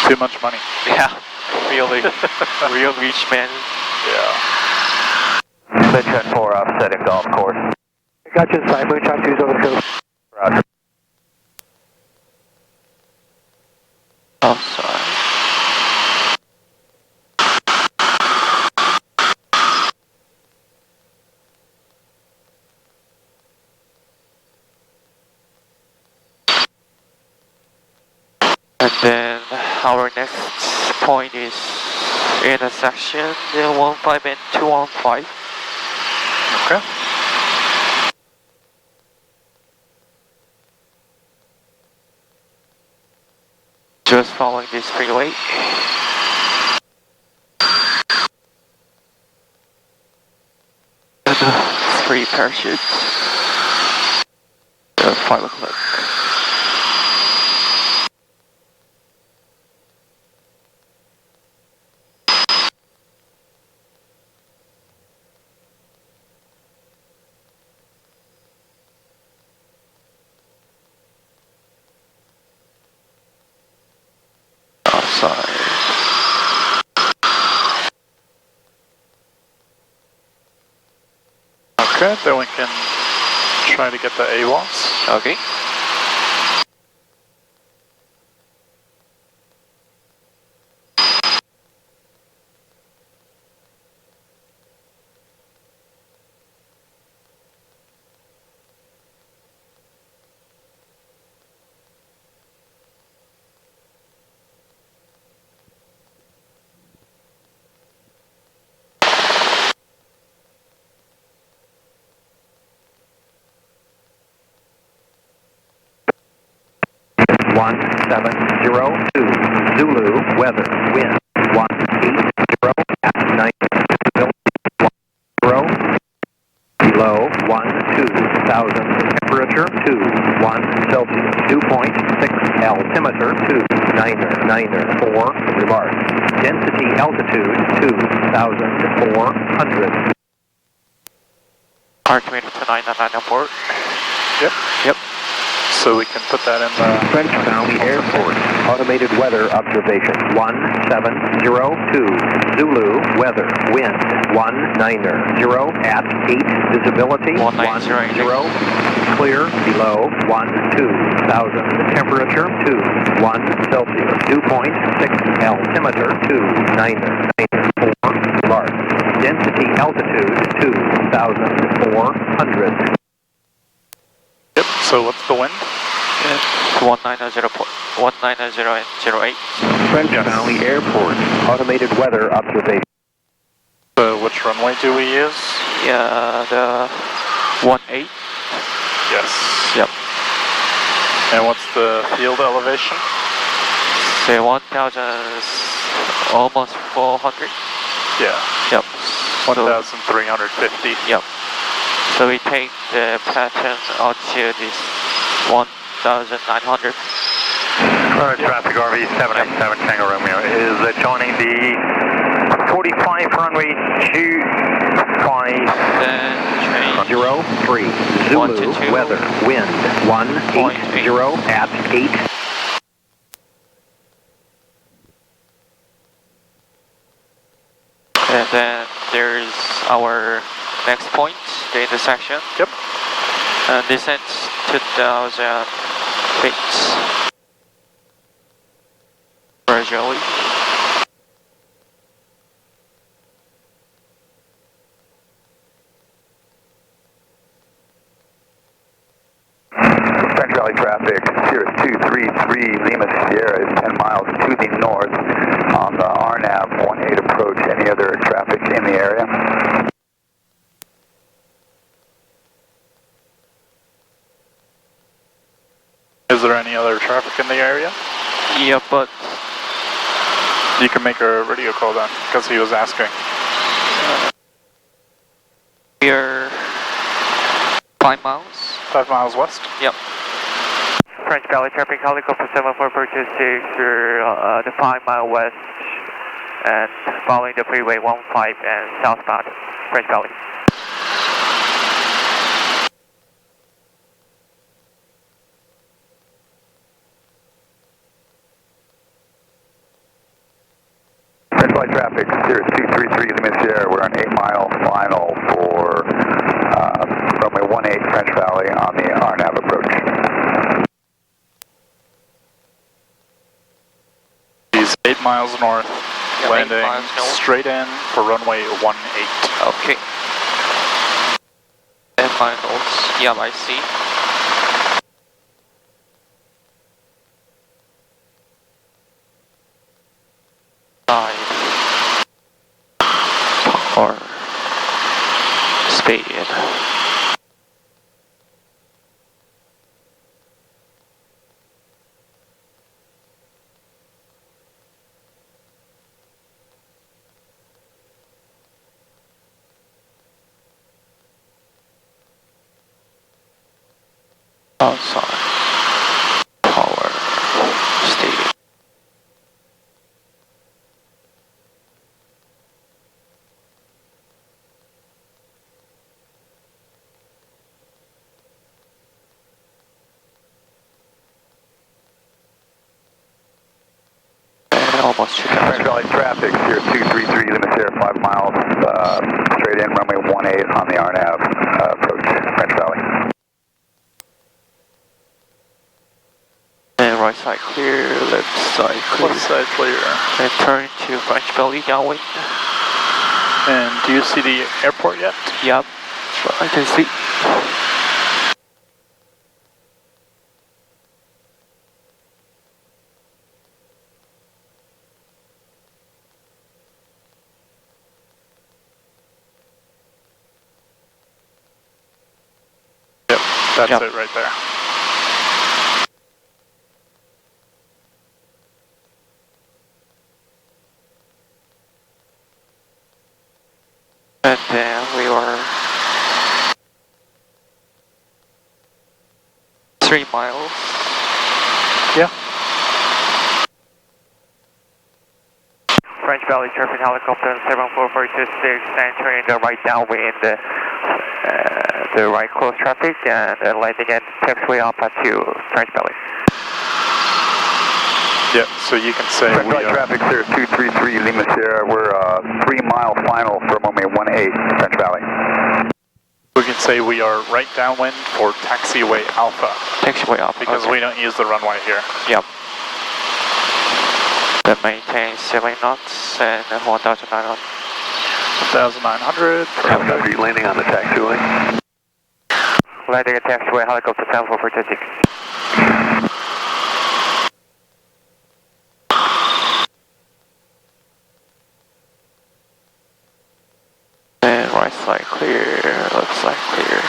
Too much money. Yeah. Really. Real rich man. Yeah. Midshine 4 offsetting golf course. Got you inside. Moonshine 2's over the coast. Roger. Outside. And then our next point is intersection 15 and 215. Okay. Just following this freeway. And 3 parachutes. 5 o'clock. Outside. Okay, then we can try to get the AWOS. Okay. One 702 Zulu weather wind 180 at 9. below 12,000, temperature 21 Celsius, dew point 6, altimeter 2994, remark, density altitude 2,400. R22 port. Yep. So we can put that in the French County Airport, automated weather observation 1702, Zulu, weather, wind 190 at 8, visibility 10, clear below 12,000, temperature 21 Celsius, dew point 6, altimeter 2994, large, density altitude 2,400. Yep, so what's the wind? It's 190.190.08. French County Airport, automated weather observation. So which runway do we use? Yeah, the 18. Yes. Yep. And what's the field elevation? Say 1,000, almost 400. Yeah. Yep. 1,350. Yep. So we take the pattern onto this 1,900. Traffic RV787 Tango Romeo is joining the 45 runway 25. Then change 03, Zulu, 122. weather, wind 180 at 8. And then there's our next point, the intersection. Yep. And descent 2,000 feet. Gradually. French Valley traffic, Cirrus 233 Lima Sierra is 10 miles to the north on the RNAV 18 approach. Any other traffic in the area? Is there any other traffic in the area? Yeah, but You can make a radio call then, because he was asking. we're 5 miles. 5 miles west? Yep. French Valley traffic, helicopter 74 purchase 6 the 5 mile west and following the freeway 15 and southbound French Valley. French Valley traffic, Cirrus 233 Lima Sierra. We're on 8 mile final for runway 18 French Valley on the RNAV approach. He's 8 miles north, Yeah, 8 landing miles north. straight in for runway 18. Okay. 10 miles. Yeah, I see. Or speed. Outside. Power. Steady. Almost French Valley traffic, Cirrus 233 Lima Sierra, 5 miles straight in, runway 18 on the RNAV approach, French Valley. And right side clear, left side clear. Left side clear. And turn to French Valley downwind. And do you see the airport yet? Yep, I can see. Yep, that's Yep. it right there. And then we are 3 miles. Yeah. French Valley Traffic Helicopter 74426 entering the right downwind, the right close traffic, and landing at taxiway Alpha 2, French Valley. Yeah, so you can say French we Valley are... traffic, sir, 233 Lima Sierra. We're 3 mile final for runway 18, French Valley. We can say we are right downwind for taxiway Alpha. Taxiway Alpha. Because we don't use the runway here. Yep. Then maintain 7 knots and 1,900. 1,900. Are you landing on the taxiway? Landing at taxiway helicopter 74426. And right side clear, left side clear.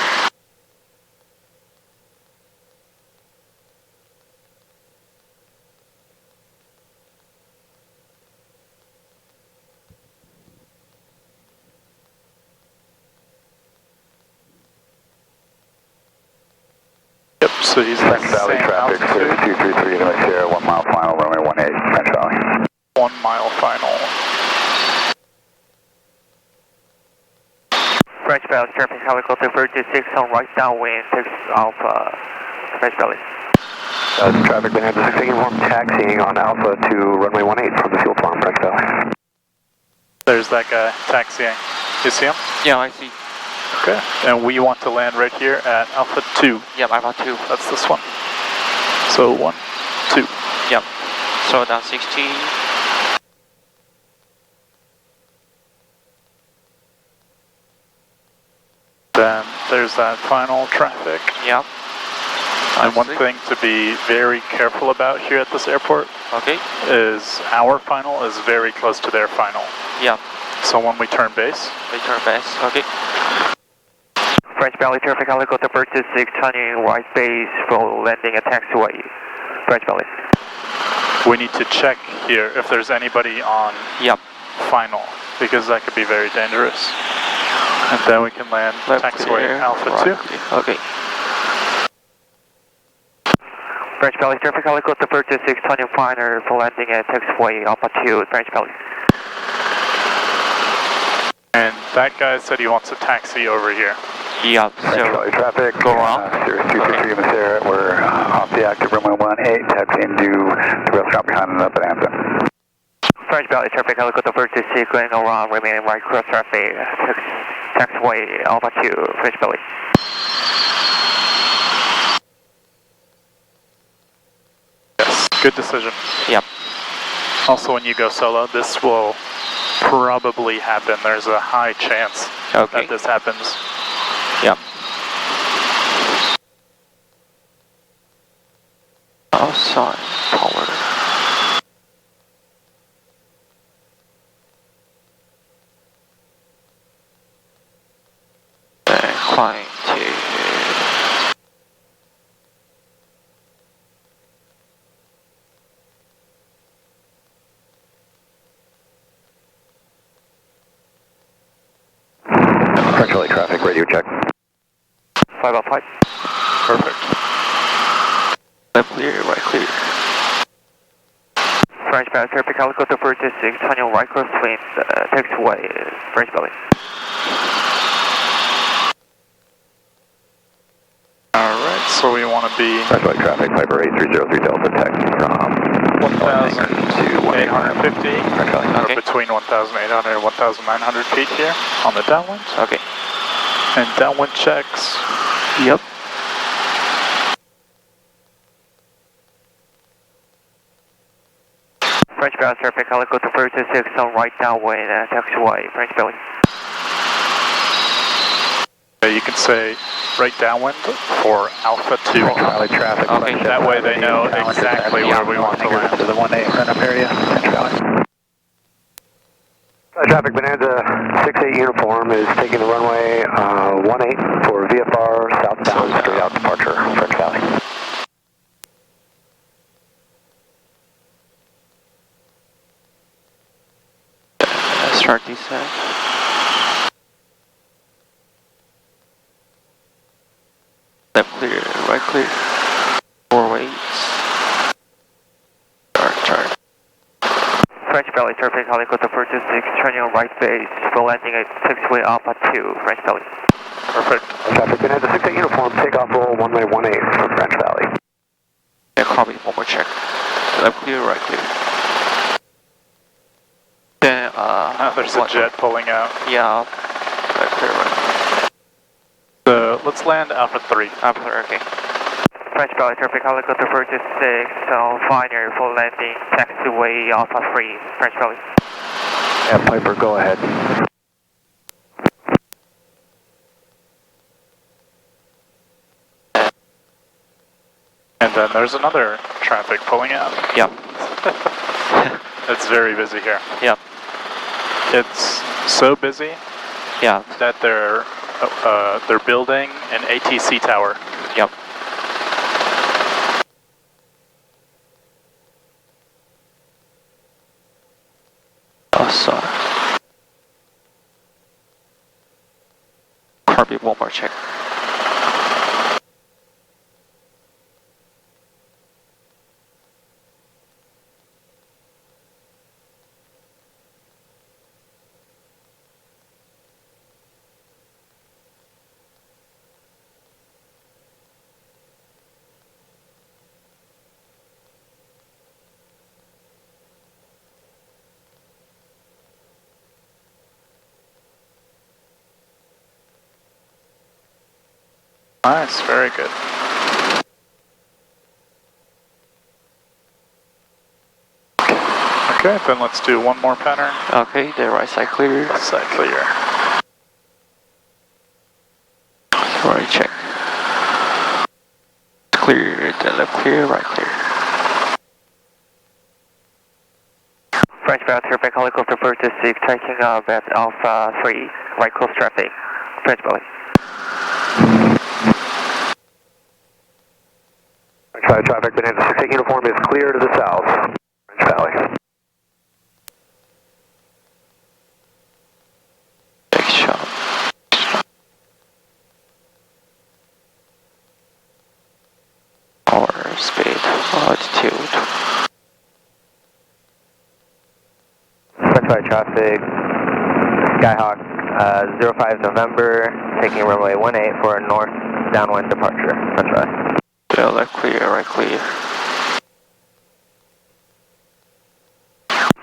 Yep, so he's in French the Valley same traffic, sir, altitude. 233 Lima Sierra, 1 mile final, runway 18, French Valley. 1 mile final. French Valley Traffic Helicopter 36 on right downwind, Alpha, French Valley. Traffic Bonanza 6 informed taxiing on Alpha to runway 18 from the fuel farm, French Valley. There's that guy taxiing. You see him? Yeah, I see. Okay. And we want to land right here at Alpha 2. Yep, Alpha 2. That's this one. So 1, 2. Yep. Slow down 60. Then there's that final traffic. Yep. And one thing to be very careful about here at this airport is our final is very close to their final. Yep. So when we turn base. We turn base, okay. French Valley Traffic Helicopter 36 turning right base for landing at taxiway, French Valley. We need to check here if there's anybody on final, because that could be very dangerous. And then we can land taxiway Alpha 2. Okay. French Valley Traffic Helicopter 36 turning final for landing at taxiway Alpha 2, French Valley. And that guy said he wants a taxi over here. Yep, French Valley traffic, go around. 233 Lima Sierra, we're off the active runway 18, taxiing to the restaurant behind the Bonanza. French Valley Traffic Helicopter 36 going around, remaining right cross traffic, taxiway Alpha 2, French Valley. Yes, good decision. Yep. Also, when you go solo, this will probably happen. There's a high chance that this happens. Yep. Outside power. And climb to French Valley traffic, radio check. 505. Perfect. left clear, right clear. French Valley Traffic Helicopter 36 turning right cross wind, taxiway French Valley. Alright, so we want to be French Valley traffic, Piper 8303 Delta taxi from 1,850 or Okay. between 1,800 and 1,900 feet here on the downwind. Okay. And downwind checks. Yep. French Valley Traffic Helicopter 36 on right downwind, taxiway French Valley. You can say right downwind for Alpha 2. French Valley traffic. Okay. That way they know exactly where we want to land. To the 18 center area, French Valley. Traffic Bonanza 68 uniform is taking the runway 18 for VFR southbound straight out departure, French Valley. Start descent. Left clear, right clear. 4 waits. Turn. French belly, traffic helicopter 426, turning on right base, full landing at taxiway Alpha 2, French belly. Perfect. Traffic United 68 uniform, takeoff roll, runway 18 for French Valley. Yeah, copy, one more check. Left clear, right clear. Then, there's a jet pulling out. Yeah, left clear, right. So let's land Alpha 3. Alpha 3, okay. French belly, traffic helicopter 426, final full landing, taxiway Alpha 3, French belly. Yeah, Piper, go ahead. And then there's another traffic pulling out. Yep. It's very busy here. Yep. It's so busy Yeah. that they're building an ATC tower. Yep. Oh, sorry. Copy, one more check. Nice, very good. Okay, then let's do one more pattern. Okay, the right side clear. Left side clear. Right check. Clear, the left clear, right clear. French belly, traffic helicopter 426, taking off at Alpha 3, right close traffic, French belly. French Valley traffic, United 68 uniform is clear to the south, French Valley. Big shot. Power, speed, altitude. French Valley traffic, Skyhawk 05 November, taking runway 18 for a north downwind departure. French Valley. Yeah, left clear, right clear.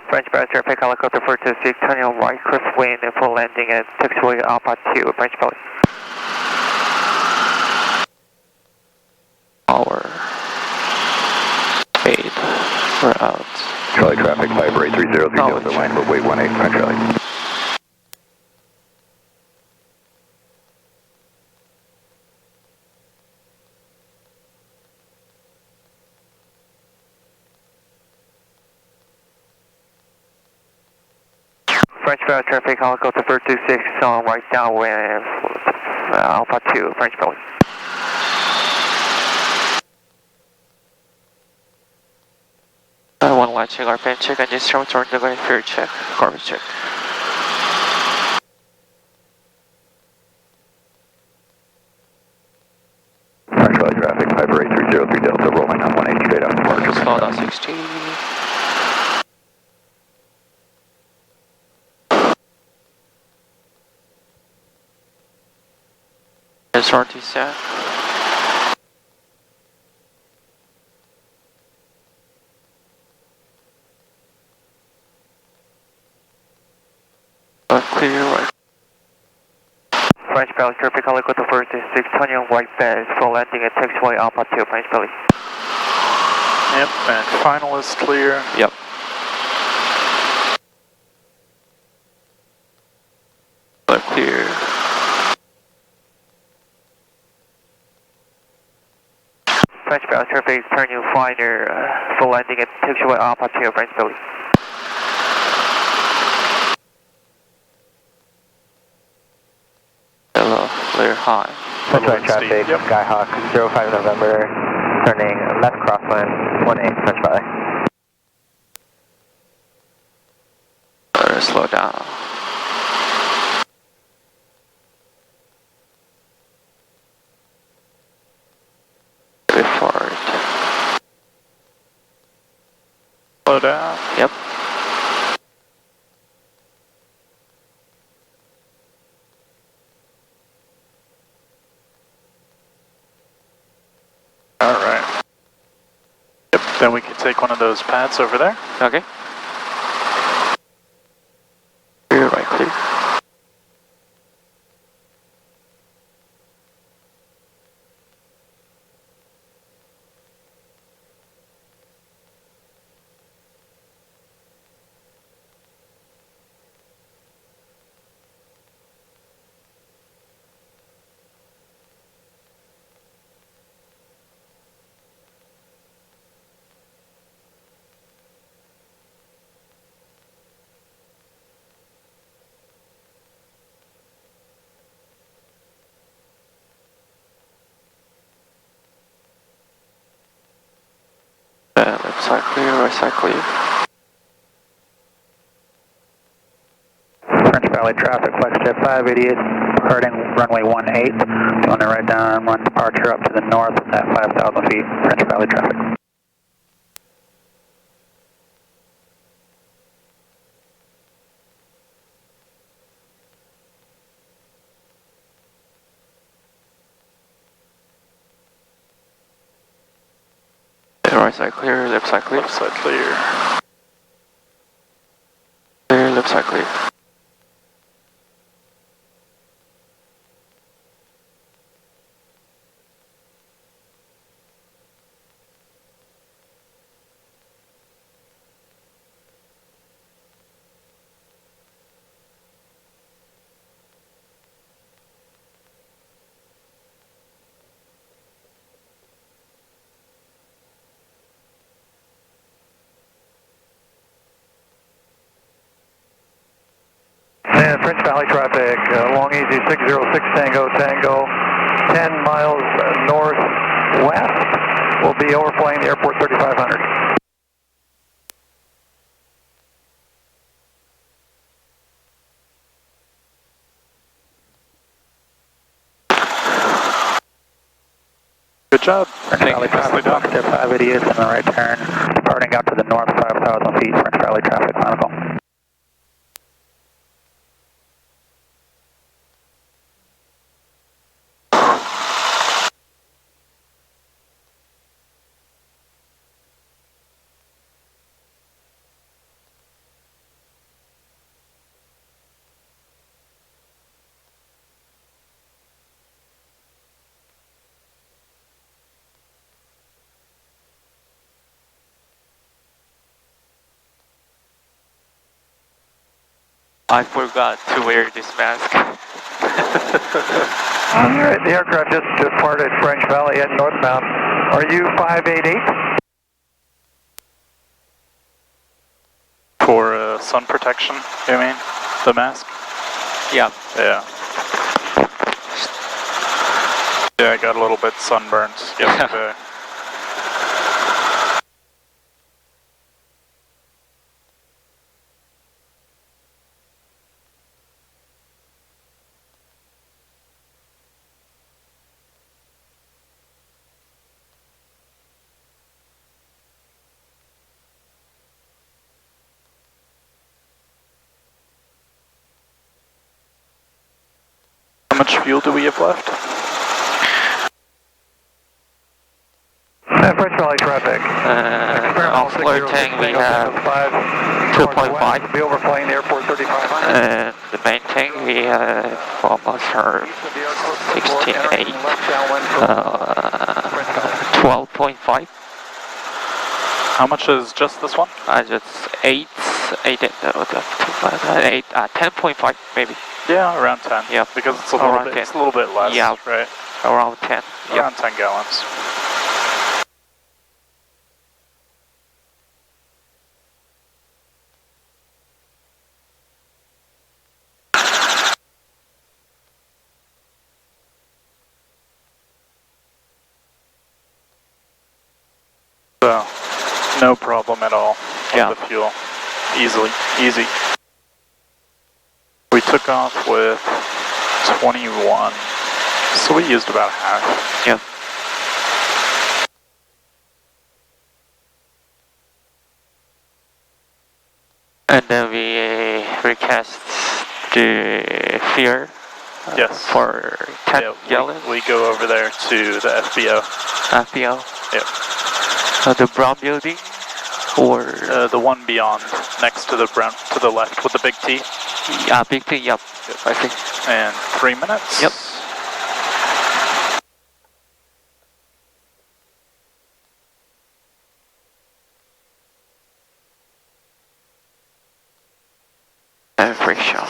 French belly, traffic helicopter 426, turning on right crosswind and full landing at taxiway Alpha 2, French belly. Power, speed, we're out. Charlie traffic, Piper 83030, Delta line, runway 18, French Valley. French belly, traffic helicopter 426, on right downwind, Alpha 2, French belly. One line check, RPM check, and just return the going fear check, garbage check. French Valley traffic, Piper 8303 Delta, rolling on 18 straight out departure. Slow down 16. SRT set. Clear, right. French belly, traffic helicopter 426, turning on right base, full landing at taxiway Alpha 2, French belly. Yep, and final is clear. Yep. Left clear. French belly, traffic turning finder, full landing at taxiway Alpha 2, French belly. Hello, clear high. French Valley traffic, Yep. Skyhawk 05 November, turning left crosswind 18, French Valley. Slow down. down. Yep. All right. Yep, then we can take one of those pads over there. Okay. Clear, right, clear. Left side clear, right side clear. French Valley traffic, WestJet 588, departing runway 18, doing the right downwind departure up to the north of that 5,000 feet, French Valley traffic. Right side clear, left side clear. Left side clear. Clear, left side clear. And French Valley traffic, long easy 606 Tango Tango, 10 miles northwest. We'll be overflying the airport 3500. Good job. French Valley traffic, WestJet 588 in the right turn, departing out to the north 5,000 feet, French Valley traffic, clinical. I forgot to wear this mask. Alright, the aircraft just departed French Valley heading northbound. Are you 588? For sun protection, you mean? The mask? Yeah. Yeah. Yeah, I got a little bit sunburned yesterday. How much fuel do we have left? French Valley traffic. Off floor tank we have 2.5. Be overflying the airport 3500. And the main tank we have almost 16.8. 12.5 How much is just this one? just 10.5 maybe. Yeah, around 10. Yeah. Because it's a little bit, it's a little bit less, Yeah. right? Around 10. Around 10 gallons. So, no problem at all with the fuel. Easy. We took off with 21, so we used about half. Yeah. then we request the fare Yes. for 10 gallons. We go over there to the FBO. FBO? Yep. The brown building? Or the one beyond, next to the brown, to the left with the big T. Yeah, big T, yep. Good. I see. And 3 minutes. Yep. And free show.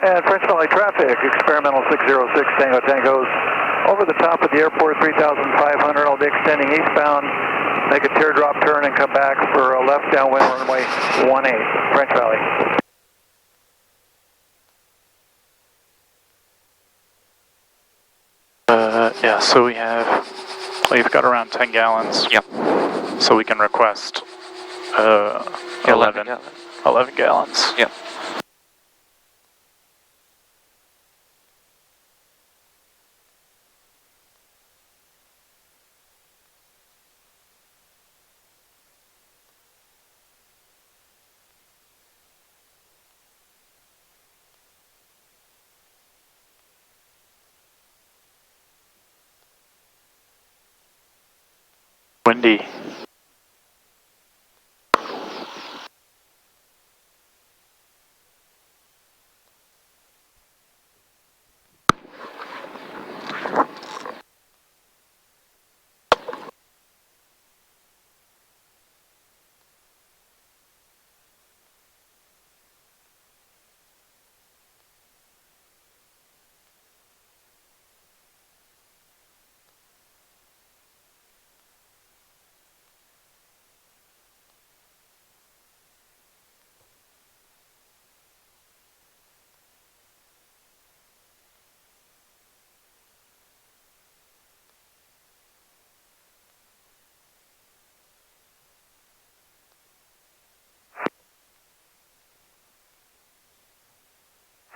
And French Valley traffic, experimental 606 Tango Tango's over the top of the airport, 3,500. I'll be extending eastbound, make a teardrop turn and come back for a left downwind runway 18, French Valley. Yeah, so we've got around 10 gallons. Yep. So we can request 11 gallons. Yep. Windy.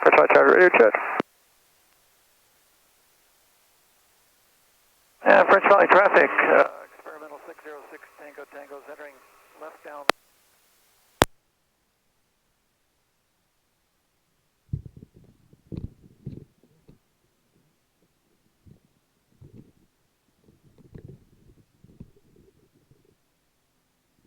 French Valley Charter Radio check. And French Valley traffic, experimental 606 Tango Tango's entering